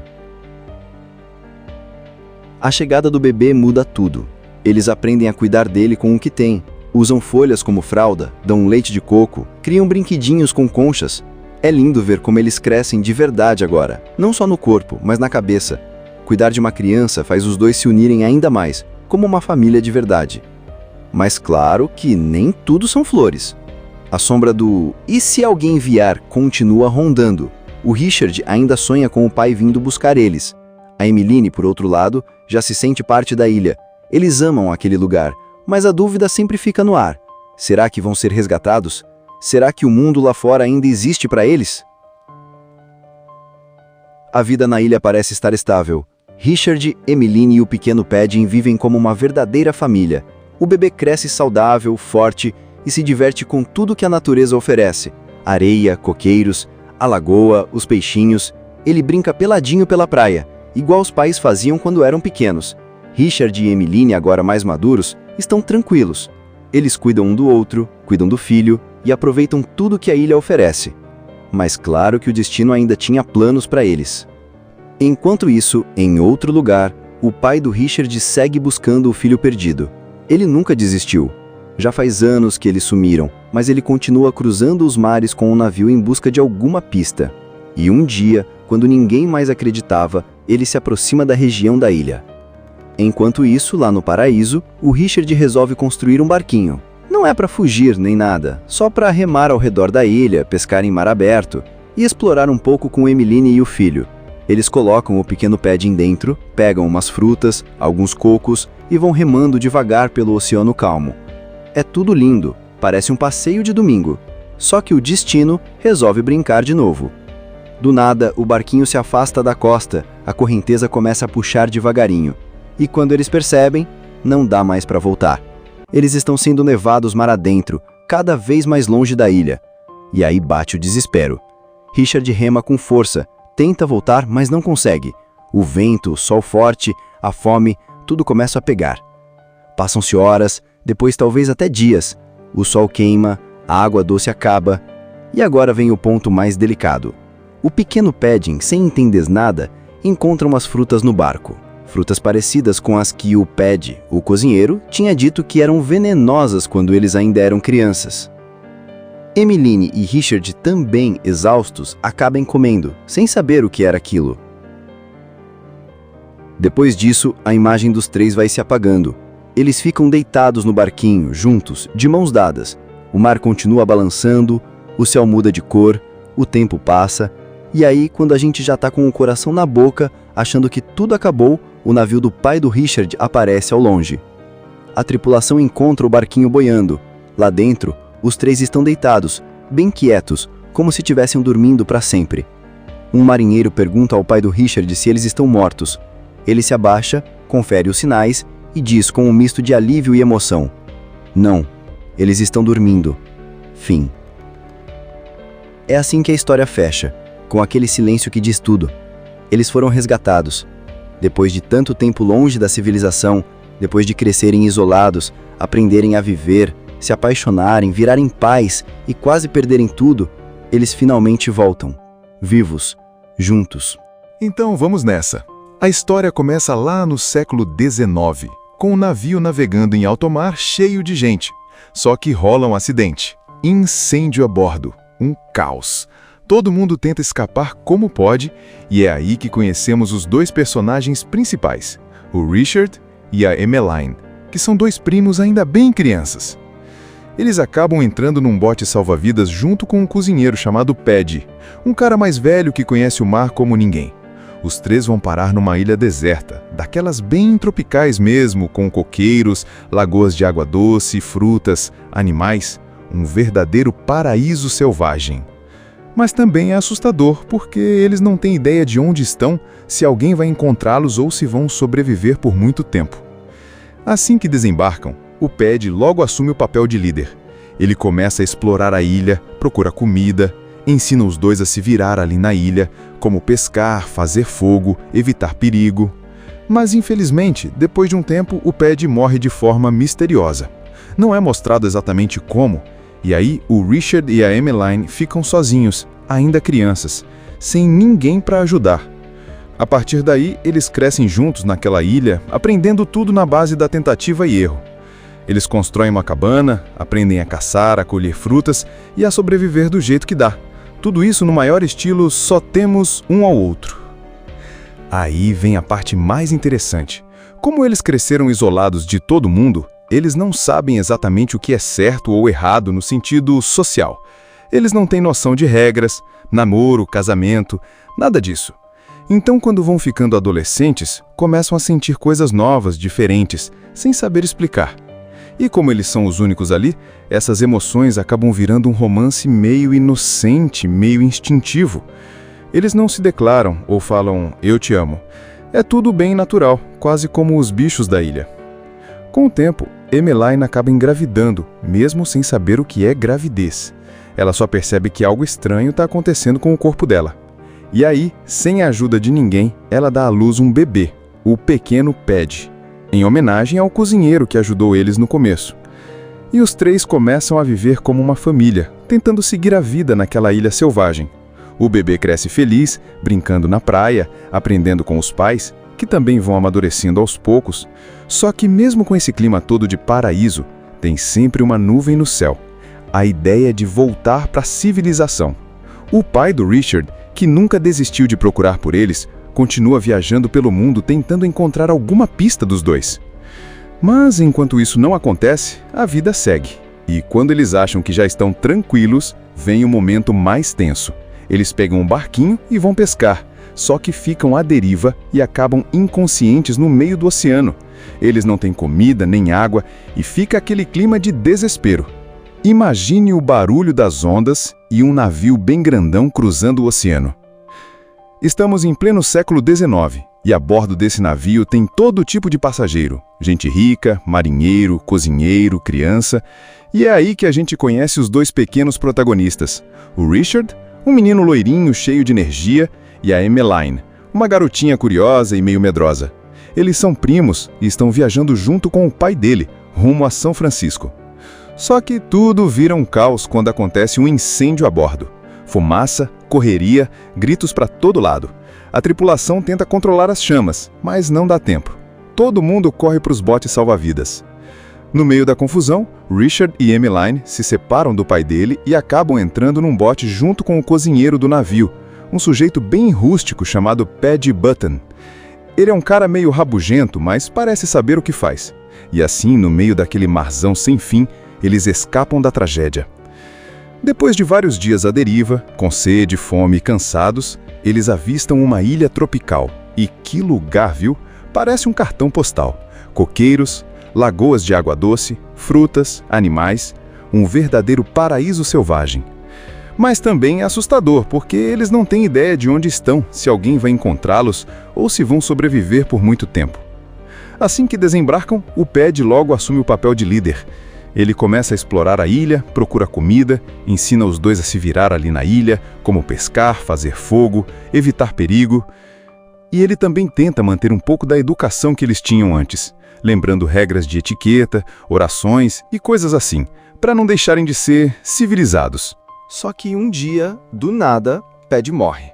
A chegada do bebê muda tudo. Eles aprendem a cuidar dele com o que têm. Usam folhas como fralda, dão leite de coco, criam brinquedinhos com conchas. É lindo ver como eles crescem de verdade agora, não só no corpo, mas na cabeça. Cuidar de uma criança faz os dois se unirem ainda mais, como uma família de verdade. Mas claro que nem tudo são flores. A sombra do "e se alguém vier" continua rondando. O Richard ainda sonha com o pai vindo buscar eles. A Emeline, por outro lado, já se sente parte da ilha. Eles amam aquele lugar, mas a dúvida sempre fica no ar. Será que vão ser resgatados? Será que o mundo lá fora ainda existe para eles? A vida na ilha parece estar estável. Richard, Emeline e o pequeno Paddy vivem como uma verdadeira família. O bebê cresce saudável, forte e se diverte com tudo que a natureza oferece. Areia, coqueiros, a lagoa, os peixinhos. Ele brinca peladinho pela praia, igual os pais faziam quando eram pequenos. Richard e Emeline, agora mais maduros, estão tranquilos. Eles cuidam um do outro, cuidam do filho e aproveitam tudo que a ilha oferece. Mas claro que o destino ainda tinha planos para eles. Enquanto isso, em outro lugar, o pai do Richard segue buscando o filho perdido. Ele nunca desistiu. Já faz anos que eles sumiram, mas ele continua cruzando os mares com um navio em busca de alguma pista. E um dia, quando ninguém mais acreditava, ele se aproxima da região da ilha. Enquanto isso, lá no paraíso, o Richard resolve construir um barquinho. Não é para fugir nem nada, só para remar ao redor da ilha, pescar em mar aberto e explorar um pouco com Emeline e o filho. Eles colocam o pequeno Paddy dentro, pegam umas frutas, alguns cocos e vão remando devagar pelo oceano calmo. É tudo lindo, parece um passeio de domingo. Só que o destino resolve brincar de novo. Do nada, o barquinho se afasta da costa, a correnteza começa a puxar devagarinho. E quando eles percebem, não dá mais para voltar. Eles estão sendo levados mar adentro, cada vez mais longe da ilha. E aí bate o desespero. Richard rema com força, tenta voltar, mas não consegue. O vento, o sol forte, a fome, tudo começa a pegar. Passam-se horas, depois talvez até dias. O sol queima, a água doce acaba. E agora vem o ponto mais delicado. O pequeno Paddy, sem entender nada, encontra umas frutas no barco. Frutas parecidas com as que o Paddy, o cozinheiro, tinha dito que eram venenosas quando eles ainda eram crianças. Emeline e Richard, também exaustos, acabam comendo, sem saber o que era aquilo. Depois disso, a imagem dos três vai se apagando. Eles ficam deitados no barquinho, juntos, de mãos dadas. O mar continua balançando, o céu muda de cor, o tempo passa, e aí, quando a gente já tá com o coração na boca, achando que tudo acabou, o navio do pai do Richard aparece ao longe. A tripulação encontra o barquinho boiando. Lá dentro, os três estão deitados, bem quietos, como se estivessem dormindo para sempre. Um marinheiro pergunta ao pai do Richard se eles estão mortos. Ele se abaixa, confere os sinais e diz com um misto de alívio e emoção: "Não, eles estão dormindo." Fim. É assim que a história fecha, com aquele silêncio que diz tudo. Eles foram resgatados. Depois de tanto tempo longe da civilização, depois de crescerem isolados, aprenderem a viver, se apaixonarem, virarem pais e quase perderem tudo, eles finalmente voltam, vivos, juntos. Então vamos nessa. A história começa lá no século XIX, com um navio navegando em alto mar cheio de gente. Só que rola um acidente. Incêndio a bordo. Um caos. Todo mundo tenta escapar como pode, e é aí que conhecemos os dois personagens principais, o Richard e a Emmeline, que são dois primos ainda bem crianças. Eles acabam entrando num bote salva-vidas junto com um cozinheiro chamado Paddy, um cara mais velho que conhece o mar como ninguém. Os três vão parar numa ilha deserta, daquelas bem tropicais mesmo, com coqueiros, lagoas de água doce, frutas, animais, um verdadeiro paraíso selvagem. Mas também é assustador, porque eles não têm ideia de onde estão, se alguém vai encontrá-los ou se vão sobreviver por muito tempo. Assim que desembarcam, o Paddy logo assume o papel de líder. Ele começa a explorar a ilha, procura comida, ensina os dois a se virar ali na ilha, como pescar, fazer fogo, evitar perigo. Mas infelizmente, depois de um tempo, o Paddy morre de forma misteriosa. Não é mostrado exatamente como, e aí o Richard e a Emmeline ficam sozinhos, ainda crianças, sem ninguém para ajudar. A partir daí, eles crescem juntos naquela ilha, aprendendo tudo na base da tentativa e erro. Eles constroem uma cabana, aprendem a caçar, a colher frutas e a sobreviver do jeito que dá. Tudo isso no maior estilo só temos um ao outro. Aí vem a parte mais interessante. Como eles cresceram isolados de todo mundo, eles não sabem exatamente o que é certo ou errado no sentido social. Eles não têm noção de regras, namoro, casamento, nada disso. Então, quando vão ficando adolescentes, começam a sentir coisas novas, diferentes, sem saber explicar. E como eles são os únicos ali, essas emoções acabam virando um romance meio inocente, meio instintivo. Eles não se declaram ou falam "eu te amo". É tudo bem natural, quase como os bichos da ilha. Com o tempo, Emmeline acaba engravidando, mesmo sem saber o que é gravidez. Ela só percebe que algo estranho está acontecendo com o corpo dela. E aí, sem a ajuda de ninguém, ela dá à luz um bebê, o pequeno Paddy, em homenagem ao cozinheiro que ajudou eles no começo. E os três começam a viver como uma família, tentando seguir a vida naquela ilha selvagem. O bebê cresce feliz, brincando na praia, aprendendo com os pais, que também vão amadurecendo aos poucos. Só que mesmo com esse clima todo de paraíso, tem sempre uma nuvem no céu. A ideia de voltar para a civilização. O pai do Richard, que nunca desistiu de procurar por eles, continua viajando pelo mundo tentando encontrar alguma pista dos dois. Mas enquanto isso não acontece, a vida segue. E quando eles acham que já estão tranquilos, vem o momento mais tenso. Eles pegam um barquinho e vão pescar, só que ficam à deriva e acabam inconscientes no meio do oceano. Eles não têm comida nem água e fica aquele clima de desespero. Imagine o barulho das ondas e um navio bem grandão cruzando o oceano. Estamos em pleno século XIX e a bordo desse navio tem todo tipo de passageiro. Gente rica, marinheiro, cozinheiro, criança. E é aí que a gente conhece os dois pequenos protagonistas. O Richard, um menino loirinho cheio de energia, e a Emmeline, uma garotinha curiosa e meio medrosa. Eles são primos e estão viajando junto com o pai dele, rumo a São Francisco. Só que tudo vira um caos quando acontece um incêndio a bordo. Fumaça, correria, gritos para todo lado. A tripulação tenta controlar as chamas, mas não dá tempo. Todo mundo corre para os botes salva-vidas. No meio da confusão, Richard e Emmeline se separam do pai dele e acabam entrando num bote junto com o cozinheiro do navio, um sujeito bem rústico chamado Paddy Button. Ele é um cara meio rabugento, mas parece saber o que faz. E assim, no meio daquele marzão sem fim, eles escapam da tragédia. Depois de vários dias à deriva, com sede, fome e cansados, eles avistam uma ilha tropical. E que lugar, viu? Parece um cartão postal. Coqueiros, lagoas de água doce, frutas, animais, um verdadeiro paraíso selvagem. Mas também é assustador, porque eles não têm ideia de onde estão, se alguém vai encontrá-los ou se vão sobreviver por muito tempo. Assim que desembarcam, o Paddy logo assume o papel de líder. Ele começa a explorar a ilha, procura comida, ensina os dois a se virar ali na ilha, como pescar, fazer fogo, evitar perigo. E ele também tenta manter um pouco da educação que eles tinham antes, lembrando regras de etiqueta, orações e coisas assim, para não deixarem de ser civilizados. Só que um dia, do nada, Paddy morre.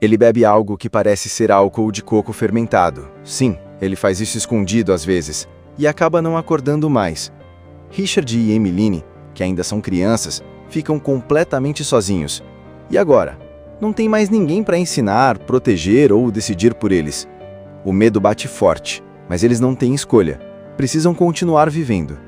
Ele bebe algo que parece ser álcool de coco fermentado. Sim, ele faz isso escondido às vezes, e acaba não acordando mais. Richard e Emmeline, que ainda são crianças, ficam completamente sozinhos. E agora? Não tem mais ninguém para ensinar, proteger ou decidir por eles. O medo bate forte, mas eles não têm escolha. Precisam continuar vivendo.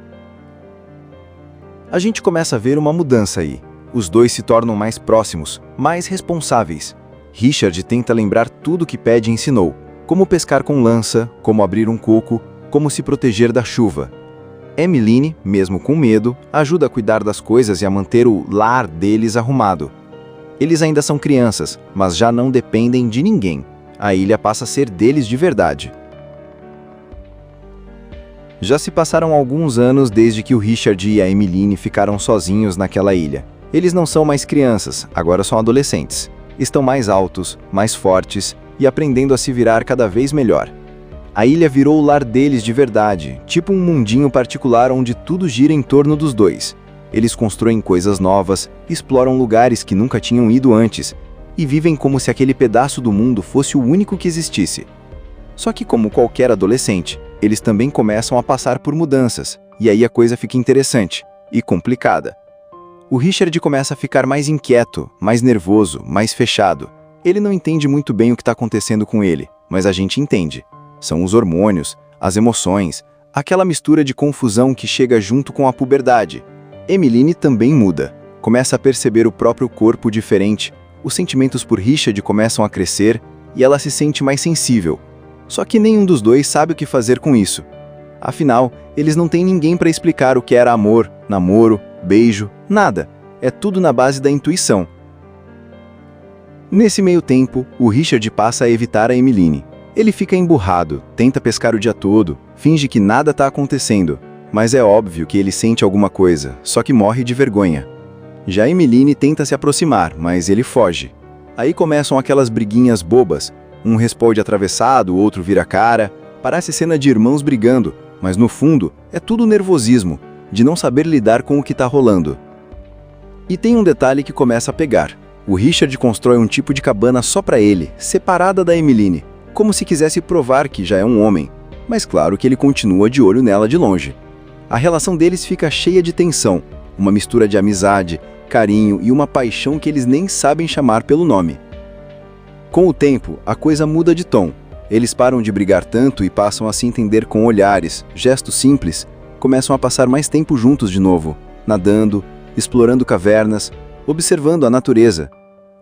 A gente começa a ver uma mudança aí. Os dois se tornam mais próximos, mais responsáveis. Richard tenta lembrar tudo que Paddy ensinou, como pescar com lança, como abrir um coco, como se proteger da chuva. Emmeline, mesmo com medo, ajuda a cuidar das coisas e a manter o lar deles arrumado. Eles ainda são crianças, mas já não dependem de ninguém. A ilha passa a ser deles de verdade. Já se passaram alguns anos desde que o Richard e a Emmeline ficaram sozinhos naquela ilha. Eles não são mais crianças, agora são adolescentes. Estão mais altos, mais fortes e aprendendo a se virar cada vez melhor. A ilha virou o lar deles de verdade, tipo um mundinho particular onde tudo gira em torno dos dois. Eles constroem coisas novas, exploram lugares que nunca tinham ido antes e vivem como se aquele pedaço do mundo fosse o único que existisse. Só que, como qualquer adolescente, eles também começam a passar por mudanças, e aí a coisa fica interessante e complicada. O Richard começa a ficar mais inquieto, mais nervoso, mais fechado. Ele não entende muito bem o que está acontecendo com ele, mas a gente entende. São os hormônios, as emoções, aquela mistura de confusão que chega junto com a puberdade. Emmeline também muda, começa a perceber o próprio corpo diferente, os sentimentos por Richard começam a crescer e ela se sente mais sensível. Só que nenhum dos dois sabe o que fazer com isso. Afinal, eles não têm ninguém para explicar o que era amor, namoro, beijo, nada. É tudo na base da intuição. Nesse meio tempo, o Richard passa a evitar a Emmeline. Ele fica emburrado, tenta pescar o dia todo, finge que nada está acontecendo, mas é óbvio que ele sente alguma coisa, só que morre de vergonha. Já Emmeline tenta se aproximar, mas ele foge. Aí começam aquelas briguinhas bobas, um responde atravessado, o outro vira a cara, parece cena de irmãos brigando, mas no fundo é tudo nervosismo, de não saber lidar com o que está rolando. E tem um detalhe que começa a pegar. O Richard constrói um tipo de cabana só para ele, separada da Emmeline, como se quisesse provar que já é um homem, mas claro que ele continua de olho nela de longe. A relação deles fica cheia de tensão, uma mistura de amizade, carinho e uma paixão que eles nem sabem chamar pelo nome. Com o tempo, a coisa muda de tom. Eles param de brigar tanto e passam a se entender com olhares, gestos simples, começam a passar mais tempo juntos de novo, nadando, explorando cavernas, observando a natureza.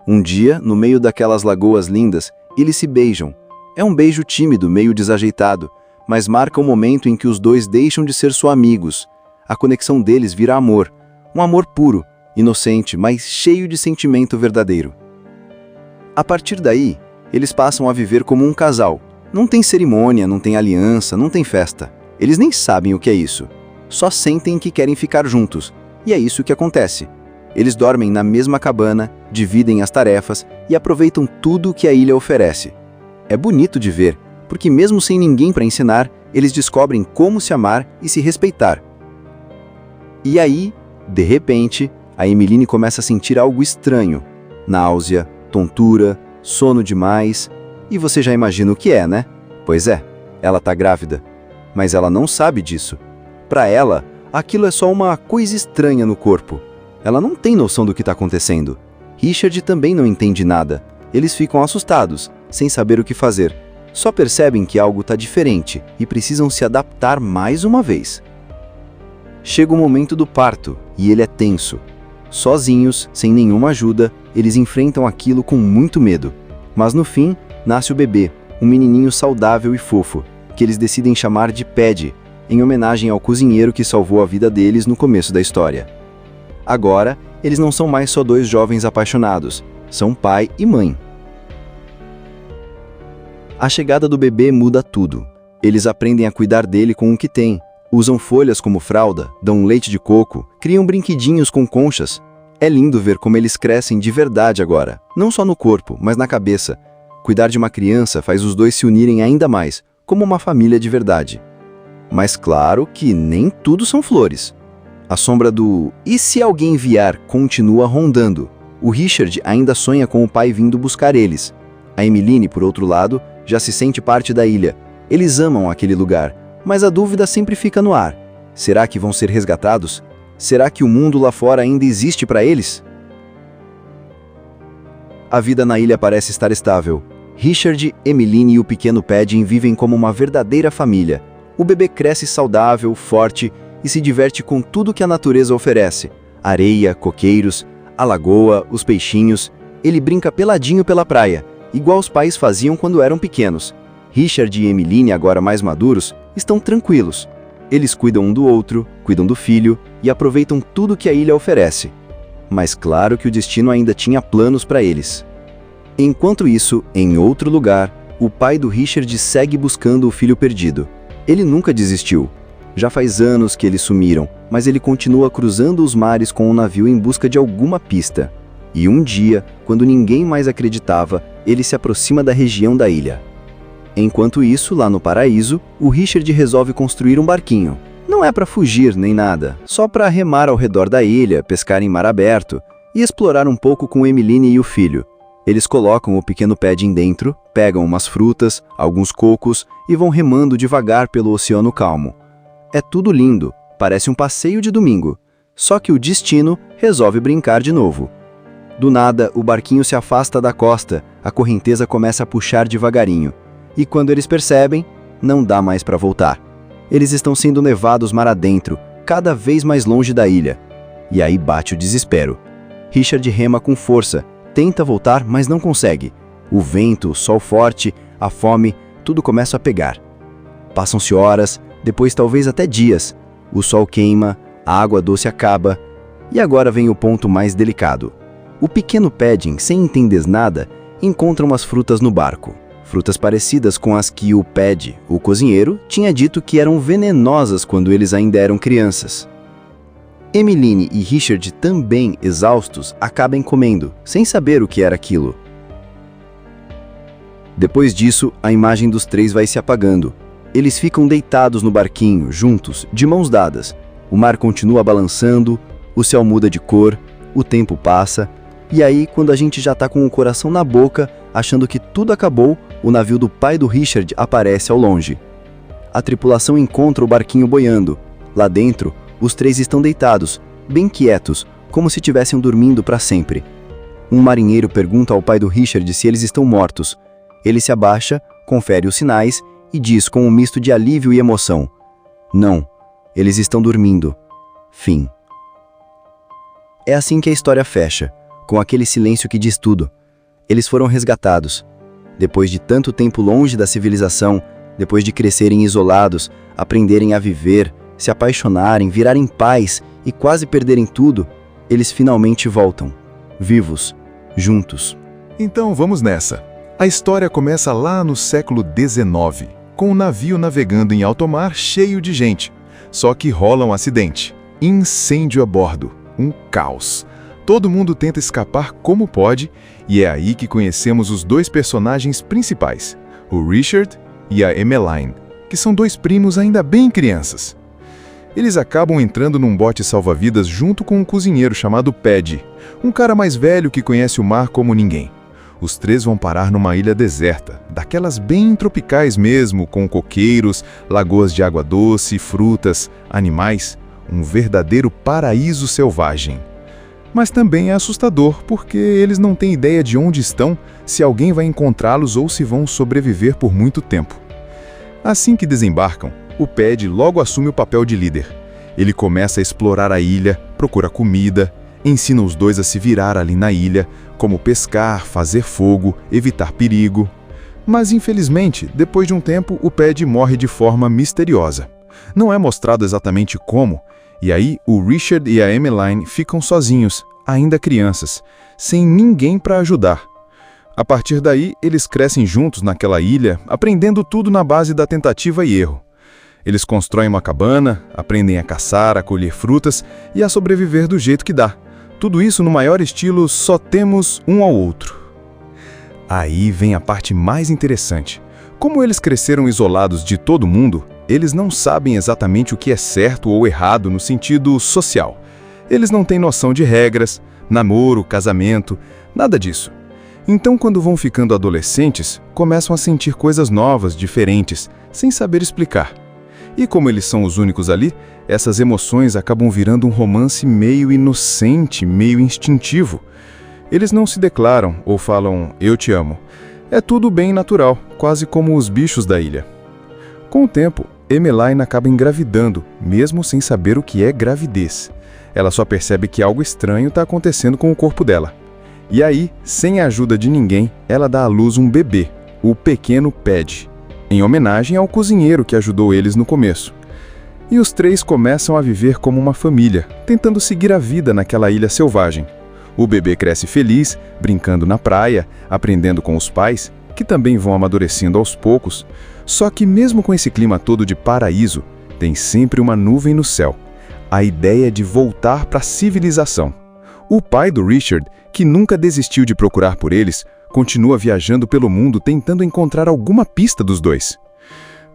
Um dia, no meio daquelas lagoas lindas, eles se beijam. É um beijo tímido, meio desajeitado, mas marca o momento em que os dois deixam de ser só amigos. A conexão deles vira amor, um amor puro, inocente, mas cheio de sentimento verdadeiro. A partir daí, eles passam a viver como um casal. Não tem cerimônia, não tem aliança, não tem festa. Eles nem sabem o que é isso. Só sentem que querem ficar juntos. E é isso que acontece. Eles dormem na mesma cabana, dividem as tarefas e aproveitam tudo que a ilha oferece. É bonito de ver, porque mesmo sem ninguém para ensinar, eles descobrem como se amar e se respeitar. E aí, de repente, a Emmeline começa a sentir algo estranho. Náusea, tontura, sono demais. E você já imagina o que é, né? Pois é, ela tá grávida. Mas ela não sabe disso. Para ela, aquilo é só uma coisa estranha no corpo. Ela não tem noção do que está acontecendo. Richard também não entende nada. Eles ficam assustados, sem saber o que fazer. Só percebem que algo está diferente e precisam se adaptar mais uma vez. Chega o momento do parto e ele é tenso. Sozinhos, sem nenhuma ajuda, eles enfrentam aquilo com muito medo. Mas no fim, nasce o bebê, um menininho saudável e fofo, que eles decidem chamar de Paddy, em homenagem ao cozinheiro que salvou a vida deles no começo da história. Agora, eles não são mais só dois jovens apaixonados, são pai e mãe. A chegada do bebê muda tudo. Eles aprendem a cuidar dele com o que têm, usam folhas como fralda, dão leite de coco, criam brinquedinhos com conchas. É lindo ver como eles crescem de verdade agora, não só no corpo, mas na cabeça. Cuidar de uma criança faz os dois se unirem ainda mais, como uma família de verdade. Mas claro que nem tudo são flores. A sombra do "e se alguém vier" continua rondando. O Richard ainda sonha com o pai vindo buscar eles. A Emmeline, por outro lado, já se sente parte da ilha. Eles amam aquele lugar, mas a dúvida sempre fica no ar. Será que vão ser resgatados? Será que o mundo lá fora ainda existe para eles? A vida na ilha parece estar estável. Richard, Emmeline e o pequeno Padding vivem como uma verdadeira família. O bebê cresce saudável, forte e se diverte com tudo que a natureza oferece. Areia, coqueiros, a lagoa, os peixinhos. Ele brinca peladinho pela praia, igual os pais faziam quando eram pequenos. Richard e Emmeline, agora mais maduros, estão tranquilos. Eles cuidam um do outro, cuidam do filho e aproveitam tudo que a ilha oferece. Mas claro que o destino ainda tinha planos para eles. Enquanto isso, em outro lugar, o pai do Richard segue buscando o filho perdido. Ele nunca desistiu. Já faz anos que eles sumiram, mas ele continua cruzando os mares com um navio em busca de alguma pista. E um dia, quando ninguém mais acreditava, ele se aproxima da região da ilha. Enquanto isso, lá no paraíso, o Richard resolve construir um barquinho. Não é para fugir nem nada, só para remar ao redor da ilha, pescar em mar aberto e explorar um pouco com Emmeline e o filho. Eles colocam o pequeno Padding dentro, pegam umas frutas, alguns cocos e vão remando devagar pelo oceano calmo. É tudo lindo, parece um passeio de domingo. Só que o destino resolve brincar de novo. Do nada, o barquinho se afasta da costa, a correnteza começa a puxar devagarinho. E quando eles percebem, não dá mais para voltar. Eles estão sendo levados mar adentro, cada vez mais longe da ilha. E aí bate o desespero. Richard rema com força, tenta voltar, mas não consegue. O vento, o sol forte, a fome, tudo começa a pegar. Passam-se horas, depois talvez até dias. O sol queima, a água doce acaba. E agora vem o ponto mais delicado. O pequeno Padding, sem entender nada, encontra umas frutas no barco. Frutas parecidas com as que o Pad, o cozinheiro, tinha dito que eram venenosas quando eles ainda eram crianças. Emmeline e Richard, também exaustos, acabam comendo, sem saber o que era aquilo. Depois disso, a imagem dos três vai se apagando. Eles ficam deitados no barquinho, juntos, de mãos dadas. O mar continua balançando, o céu muda de cor, o tempo passa, e aí, quando a gente já tá com o coração na boca, achando que tudo acabou, o navio do pai do Richard aparece ao longe. A tripulação encontra o barquinho boiando. Lá dentro, os três estão deitados, bem quietos, como se estivessem dormindo para sempre. Um marinheiro pergunta ao pai do Richard se eles estão mortos. Ele se abaixa, confere os sinais e diz com um misto de alívio e emoção: "Não, eles estão dormindo." Fim. É assim que a história fecha, com aquele silêncio que diz tudo. Eles foram resgatados. Depois de tanto tempo longe da civilização, depois de crescerem isolados, aprenderem a viver, se apaixonarem, virarem pais e quase perderem tudo, eles finalmente voltam, vivos, juntos. Então vamos nessa. A história começa lá no século XIX, com um navio navegando em alto mar cheio de gente. Só que rola um acidente. Incêndio a bordo. Um caos. Todo mundo tenta escapar como pode, e é aí que conhecemos os dois personagens principais, o Richard e a Emmeline, que são dois primos ainda bem crianças. Eles acabam entrando num bote salva-vidas junto com um cozinheiro chamado Pad, um cara mais velho que conhece o mar como ninguém. Os três vão parar numa ilha deserta, daquelas bem tropicais mesmo, com coqueiros, lagoas de água doce, frutas, animais, um verdadeiro paraíso selvagem. Mas também é assustador, porque eles não têm ideia de onde estão, se alguém vai encontrá-los ou se vão sobreviver por muito tempo. Assim que desembarcam, o Pad logo assume o papel de líder. Ele começa a explorar a ilha, procura comida, ensina os dois a se virar ali na ilha, como pescar, fazer fogo, evitar perigo. Mas infelizmente, depois de um tempo, o Pad morre de forma misteriosa. Não é mostrado exatamente como, e aí o Richard e a Emmeline ficam sozinhos, ainda crianças, sem ninguém para ajudar. A partir daí, eles crescem juntos naquela ilha, aprendendo tudo na base da tentativa e erro. Eles constroem uma cabana, aprendem a caçar, a colher frutas e a sobreviver do jeito que dá. Tudo isso no maior estilo só temos um ao outro. Aí vem a parte mais interessante. Como eles cresceram isolados de todo mundo, eles não sabem exatamente o que é certo ou errado no sentido social. Eles não têm noção de regras, namoro, casamento, nada disso. Então, quando vão ficando adolescentes, começam a sentir coisas novas, diferentes, sem saber explicar. E como eles são os únicos ali, essas emoções acabam virando um romance meio inocente, meio instintivo. Eles não se declaram ou falam "eu te amo". É tudo bem natural, quase como os bichos da ilha. Com o tempo, Emmeline acaba engravidando, mesmo sem saber o que é gravidez. Ela só percebe que algo estranho está acontecendo com o corpo dela. E aí, sem a ajuda de ninguém, ela dá à luz um bebê, o pequeno Ped, em homenagem ao cozinheiro que ajudou eles no começo. E os três começam a viver como uma família, tentando seguir a vida naquela ilha selvagem. O bebê cresce feliz, brincando na praia, aprendendo com os pais, que também vão amadurecendo aos poucos. Só que mesmo com esse clima todo de paraíso, tem sempre uma nuvem no céu. A ideia de voltar para a civilização. O pai do Richard, que nunca desistiu de procurar por eles, continua viajando pelo mundo tentando encontrar alguma pista dos dois.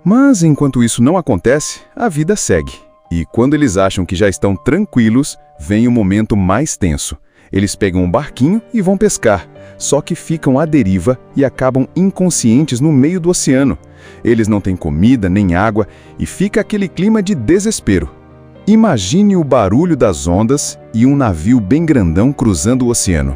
Mas enquanto isso não acontece, a vida segue. E quando eles acham que já estão tranquilos, vem o momento mais tenso. Eles pegam um barquinho e vão pescar, só que ficam à deriva e acabam inconscientes no meio do oceano. Eles não têm comida nem água e fica aquele clima de desespero. Imagine o barulho das ondas e um navio bem grandão cruzando o oceano.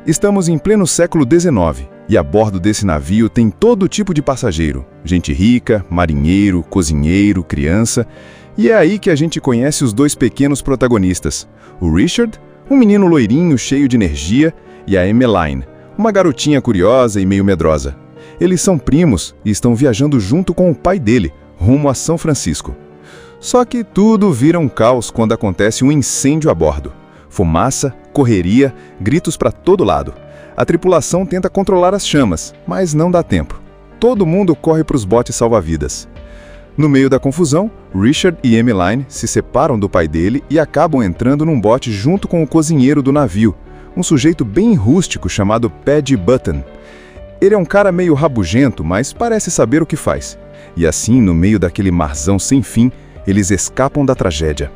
Estamos em pleno século XIX e a bordo desse navio tem todo tipo de passageiro. Gente rica, marinheiro, cozinheiro, criança. E é aí que a gente conhece os dois pequenos protagonistas. O Richard, um menino loirinho cheio de energia, e a Emmeline, uma garotinha curiosa e meio medrosa. Eles são primos e estão viajando junto com o pai dele, rumo a São Francisco. Só que tudo vira um caos quando acontece um incêndio a bordo. Fumaça, correria, gritos para todo lado. A tripulação tenta controlar as chamas, mas não dá tempo. Todo mundo corre para os botes salva-vidas. No meio da confusão, Richard e Emmeline se separam do pai dele e acabam entrando num bote junto com o cozinheiro do navio, um sujeito bem rústico chamado Ped Button. Ele é um cara meio rabugento, mas parece saber o que faz. E assim, no meio daquele marzão sem fim, eles escapam da tragédia.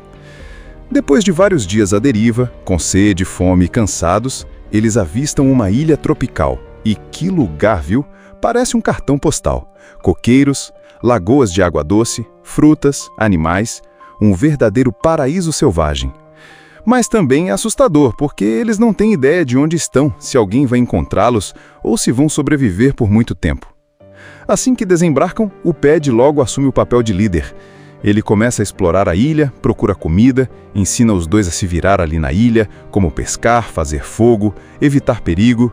Depois de vários dias à deriva, com sede, fome e cansados, eles avistam uma ilha tropical. E que lugar, viu? Parece um cartão postal. Coqueiros, lagoas de água doce, frutas, animais, um verdadeiro paraíso selvagem. Mas também é assustador, porque eles não têm ideia de onde estão, se alguém vai encontrá-los ou se vão sobreviver por muito tempo. Assim que desembarcam, o Ped logo assume o papel de líder. Ele começa a explorar a ilha, procura comida, ensina os dois a se virar ali na ilha, como pescar, fazer fogo, evitar perigo.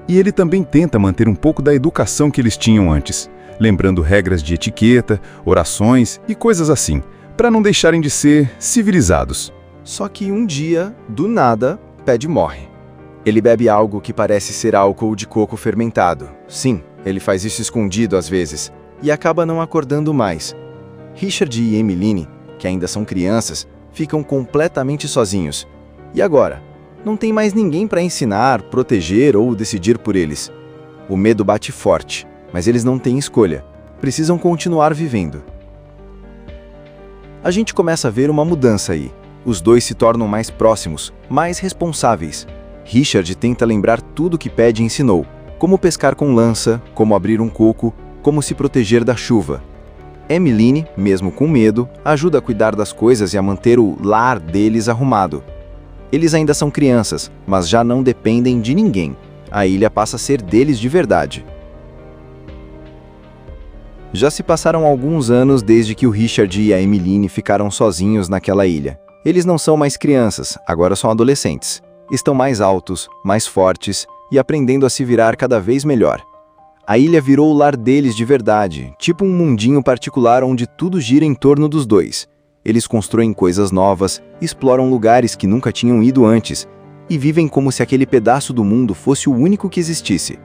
E ele também tenta manter um pouco da educação que eles tinham antes, lembrando regras de etiqueta, orações e coisas assim, para não deixarem de ser civilizados. Só que um dia, do nada, Ped morre. Ele bebe algo que parece ser álcool de coco fermentado. Sim, ele faz isso escondido às vezes, e acaba não acordando mais. Richard e Emmeline, que ainda são crianças, ficam completamente sozinhos. E agora? Não tem mais ninguém para ensinar, proteger ou decidir por eles. O medo bate forte, mas eles não têm escolha. Precisam continuar vivendo. A gente começa a ver uma mudança aí. Os dois se tornam mais próximos, mais responsáveis. Richard tenta lembrar tudo que Ped ensinou, como pescar com lança, como abrir um coco, como se proteger da chuva. Emmeline, mesmo com medo, ajuda a cuidar das coisas e a manter o lar deles arrumado. Eles ainda são crianças, mas já não dependem de ninguém. A ilha passa a ser deles de verdade. Já se passaram alguns anos desde que o Richard e a Emmeline ficaram sozinhos naquela ilha. Eles não são mais crianças, agora são adolescentes. Estão mais altos, mais fortes e aprendendo a se virar cada vez melhor. A ilha virou o lar deles de verdade, tipo um mundinho particular onde tudo gira em torno dos dois. Eles constroem coisas novas, exploram lugares que nunca tinham ido antes e vivem como se aquele pedaço do mundo fosse o único que existisse.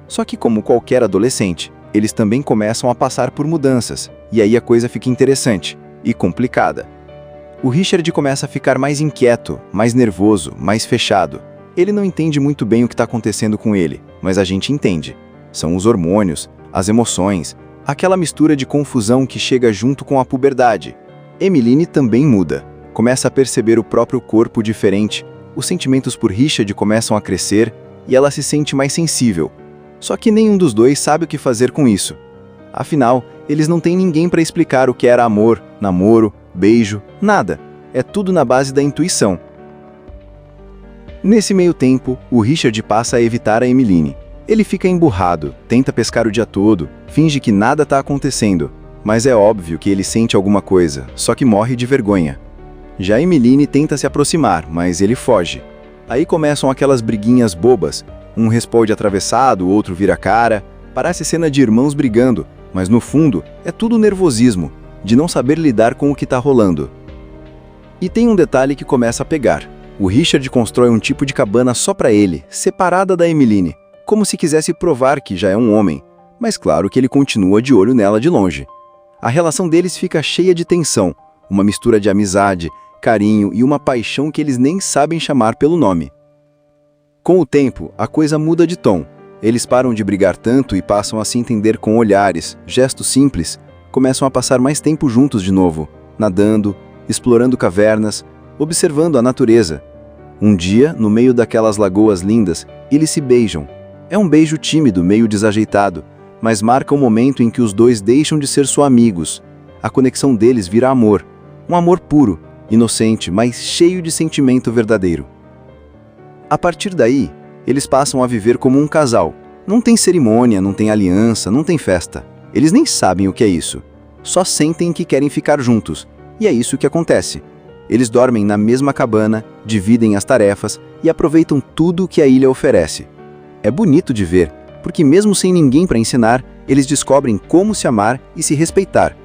Só que, como qualquer adolescente, eles também começam a passar por mudanças, e aí a coisa fica interessante e complicada. O Richard começa a ficar mais inquieto, mais nervoso, mais fechado. Ele não entende muito bem o que está acontecendo com ele, mas a gente entende. São os hormônios, as emoções, aquela mistura de confusão que chega junto com a puberdade. Emmeline também muda, começa a perceber o próprio corpo diferente, os sentimentos por Richard começam a crescer e ela se sente mais sensível. Só que nenhum dos dois sabe o que fazer com isso. Afinal, eles não têm ninguém para explicar o que era amor, namoro, beijo, nada. É tudo na base da intuição. Nesse meio tempo, o Richard passa a evitar a Emmeline. Ele fica emburrado, tenta pescar o dia todo, finge que nada está acontecendo, mas é óbvio que ele sente alguma coisa, só que morre de vergonha. Já Emmeline tenta se aproximar, mas ele foge. Aí começam aquelas briguinhas bobas, um responde atravessado, o outro vira a cara, parece cena de irmãos brigando, mas no fundo é tudo nervosismo, de não saber lidar com o que está rolando. E tem um detalhe que começa a pegar. O Richard constrói um tipo de cabana só para ele, separada da Emmeline, como se quisesse provar que já é um homem, mas claro que ele continua de olho nela de longe. A relação deles fica cheia de tensão, uma mistura de amizade, carinho e uma paixão que eles nem sabem chamar pelo nome. Com o tempo, a coisa muda de tom. Eles param de brigar tanto e passam a se entender com olhares, gestos simples, começam a passar mais tempo juntos de novo, nadando, explorando cavernas, observando a natureza. Um dia, no meio daquelas lagoas lindas, eles se beijam. É um beijo tímido, meio desajeitado, mas marca o momento em que os dois deixam de ser só amigos. A conexão deles vira amor, um amor puro, inocente, mas cheio de sentimento verdadeiro. A partir daí, eles passam a viver como um casal. Não tem cerimônia, não tem aliança, não tem festa. Eles nem sabem o que é isso. Só sentem que querem ficar juntos. E é isso que acontece. Eles dormem na mesma cabana, dividem as tarefas e aproveitam tudo que a ilha oferece. É bonito de ver, porque mesmo sem ninguém para ensinar, eles descobrem como se amar e se respeitar.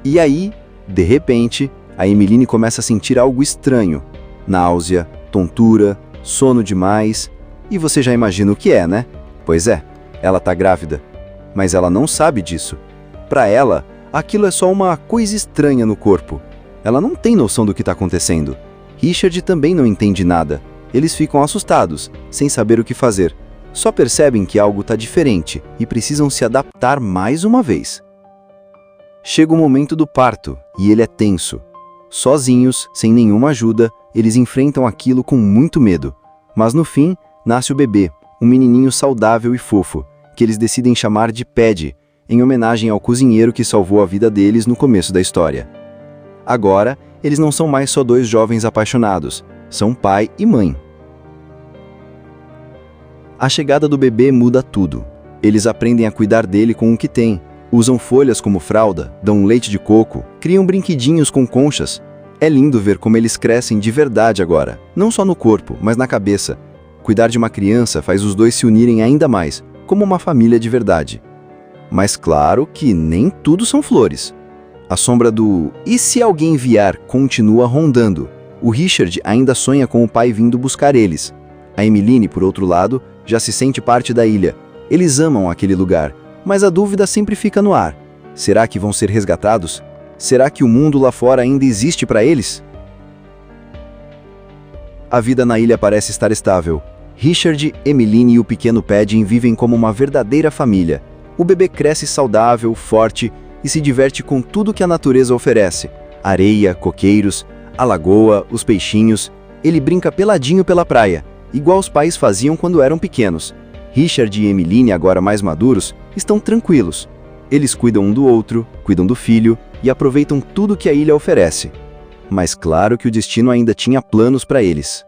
E aí, de repente, a Emmeline começa a sentir algo estranho. Náusea, tontura, sono demais. E você já imagina o que é, né? Pois é, ela tá grávida. Mas ela não sabe disso. Para ela, aquilo é só uma coisa estranha no corpo. Ela não tem noção do que está acontecendo. Richard também não entende nada. Eles ficam assustados, sem saber o que fazer. Só percebem que algo está diferente e precisam se adaptar mais uma vez. Chega o momento do parto e ele é tenso. Sozinhos, sem nenhuma ajuda, eles enfrentam aquilo com muito medo. Mas no fim, nasce o bebê, um menininho saudável e fofo, que eles decidem chamar de Paddy, em homenagem ao cozinheiro que salvou a vida deles no começo da história. Agora, eles não são mais só dois jovens apaixonados, são pai e mãe. A chegada do bebê muda tudo. Eles aprendem a cuidar dele com o que têm, usam folhas como fralda, dão leite de coco, criam brinquedinhos com conchas. É lindo ver como eles crescem de verdade agora, não só no corpo, mas na cabeça. Cuidar de uma criança faz os dois se unirem ainda mais, como uma família de verdade. Mas claro que nem tudo são flores. A sombra do "e se alguém vier" continua rondando. O Richard ainda sonha com o pai vindo buscar eles. A Emmeline, por outro lado, já se sente parte da ilha. Eles amam aquele lugar, mas a dúvida sempre fica no ar. Será que vão ser resgatados? Será que o mundo lá fora ainda existe para eles? A vida na ilha parece estar estável. Richard, Emmeline e o pequeno Paddy vivem como uma verdadeira família. O bebê cresce saudável, forte e se diverte com tudo que a natureza oferece. Areia, coqueiros, a lagoa, os peixinhos. Ele brinca peladinho pela praia, igual os pais faziam quando eram pequenos. Richard e Emmeline, agora mais maduros, estão tranquilos. Eles cuidam um do outro, cuidam do filho e aproveitam tudo que a ilha oferece. Mas claro que o destino ainda tinha planos para eles.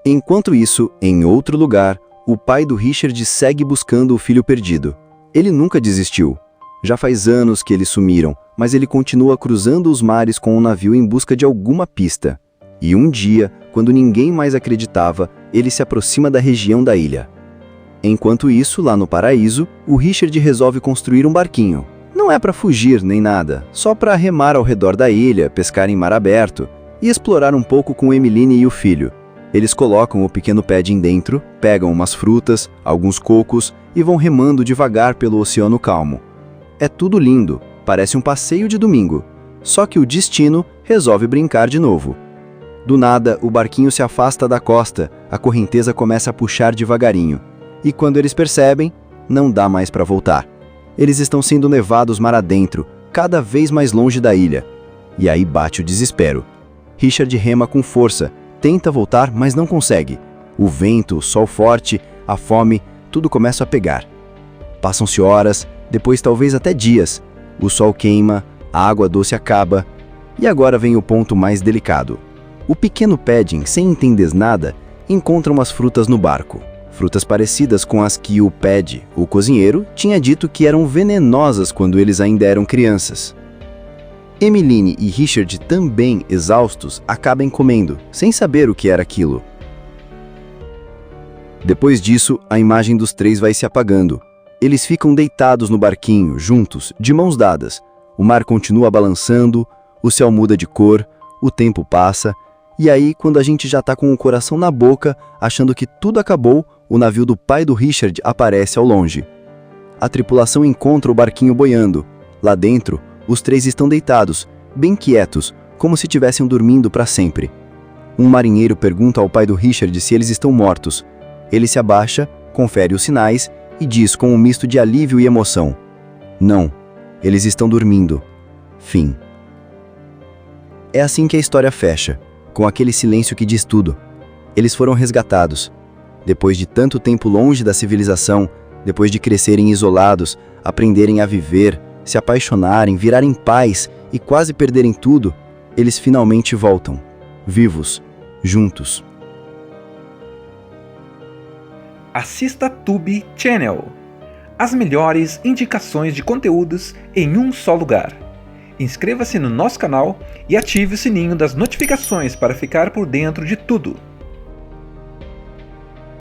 Enquanto isso, em outro lugar, o pai do Richard segue buscando o filho perdido. Ele nunca desistiu. Já faz anos que eles sumiram, mas ele continua cruzando os mares com um navio em busca de alguma pista. E um dia, quando ninguém mais acreditava, ele se aproxima da região da ilha. Enquanto isso, lá no paraíso, o Richard resolve construir um barquinho. Não é para fugir nem nada, só para remar ao redor da ilha, pescar em mar aberto e explorar um pouco com Emmeline e o filho. Eles colocam o pequeno Paddy dentro, pegam umas frutas, alguns cocos e vão remando devagar pelo oceano calmo. É tudo lindo, parece um passeio de domingo. Só que o destino resolve brincar de novo. Do nada, o barquinho se afasta da costa, a correnteza começa a puxar devagarinho. E quando eles percebem, não dá mais para voltar. Eles estão sendo levados mar adentro, cada vez mais longe da ilha. E aí bate o desespero. Richard rema com força, tenta voltar, mas não consegue. O vento, o sol forte, a fome, tudo começa a pegar. Passam-se horas, depois talvez até dias. O sol queima, a água doce acaba. E agora vem o ponto mais delicado. O pequeno Padding, sem entender nada, encontra umas frutas no barco. Frutas parecidas com as que o Pad, o cozinheiro, tinha dito que eram venenosas quando eles ainda eram crianças. Emmeline e Richard, também exaustos, acabam comendo, sem saber o que era aquilo. Depois disso, a imagem dos três vai se apagando. Eles ficam deitados no barquinho, juntos, de mãos dadas. O mar continua balançando, o céu muda de cor, o tempo passa, e aí, quando a gente já tá com o coração na boca, achando que tudo acabou, o navio do pai do Richard aparece ao longe. A tripulação encontra o barquinho boiando. Lá dentro, os três estão deitados, bem quietos, como se estivessem dormindo para sempre. Um marinheiro pergunta ao pai do Richard se eles estão mortos. Ele se abaixa, confere os sinais e diz com um misto de alívio e emoção: "Não, eles estão dormindo." Fim. É assim que a história fecha, com aquele silêncio que diz tudo. Eles foram resgatados. Depois de tanto tempo longe da civilização, depois de crescerem isolados, aprenderem a viver, se apaixonarem, virarem pais e quase perderem tudo, eles finalmente voltam, vivos, juntos. Assista Tube Channel. As melhores indicações de conteúdos em um só lugar. Inscreva-se no nosso canal e ative o sininho das notificações para ficar por dentro de tudo.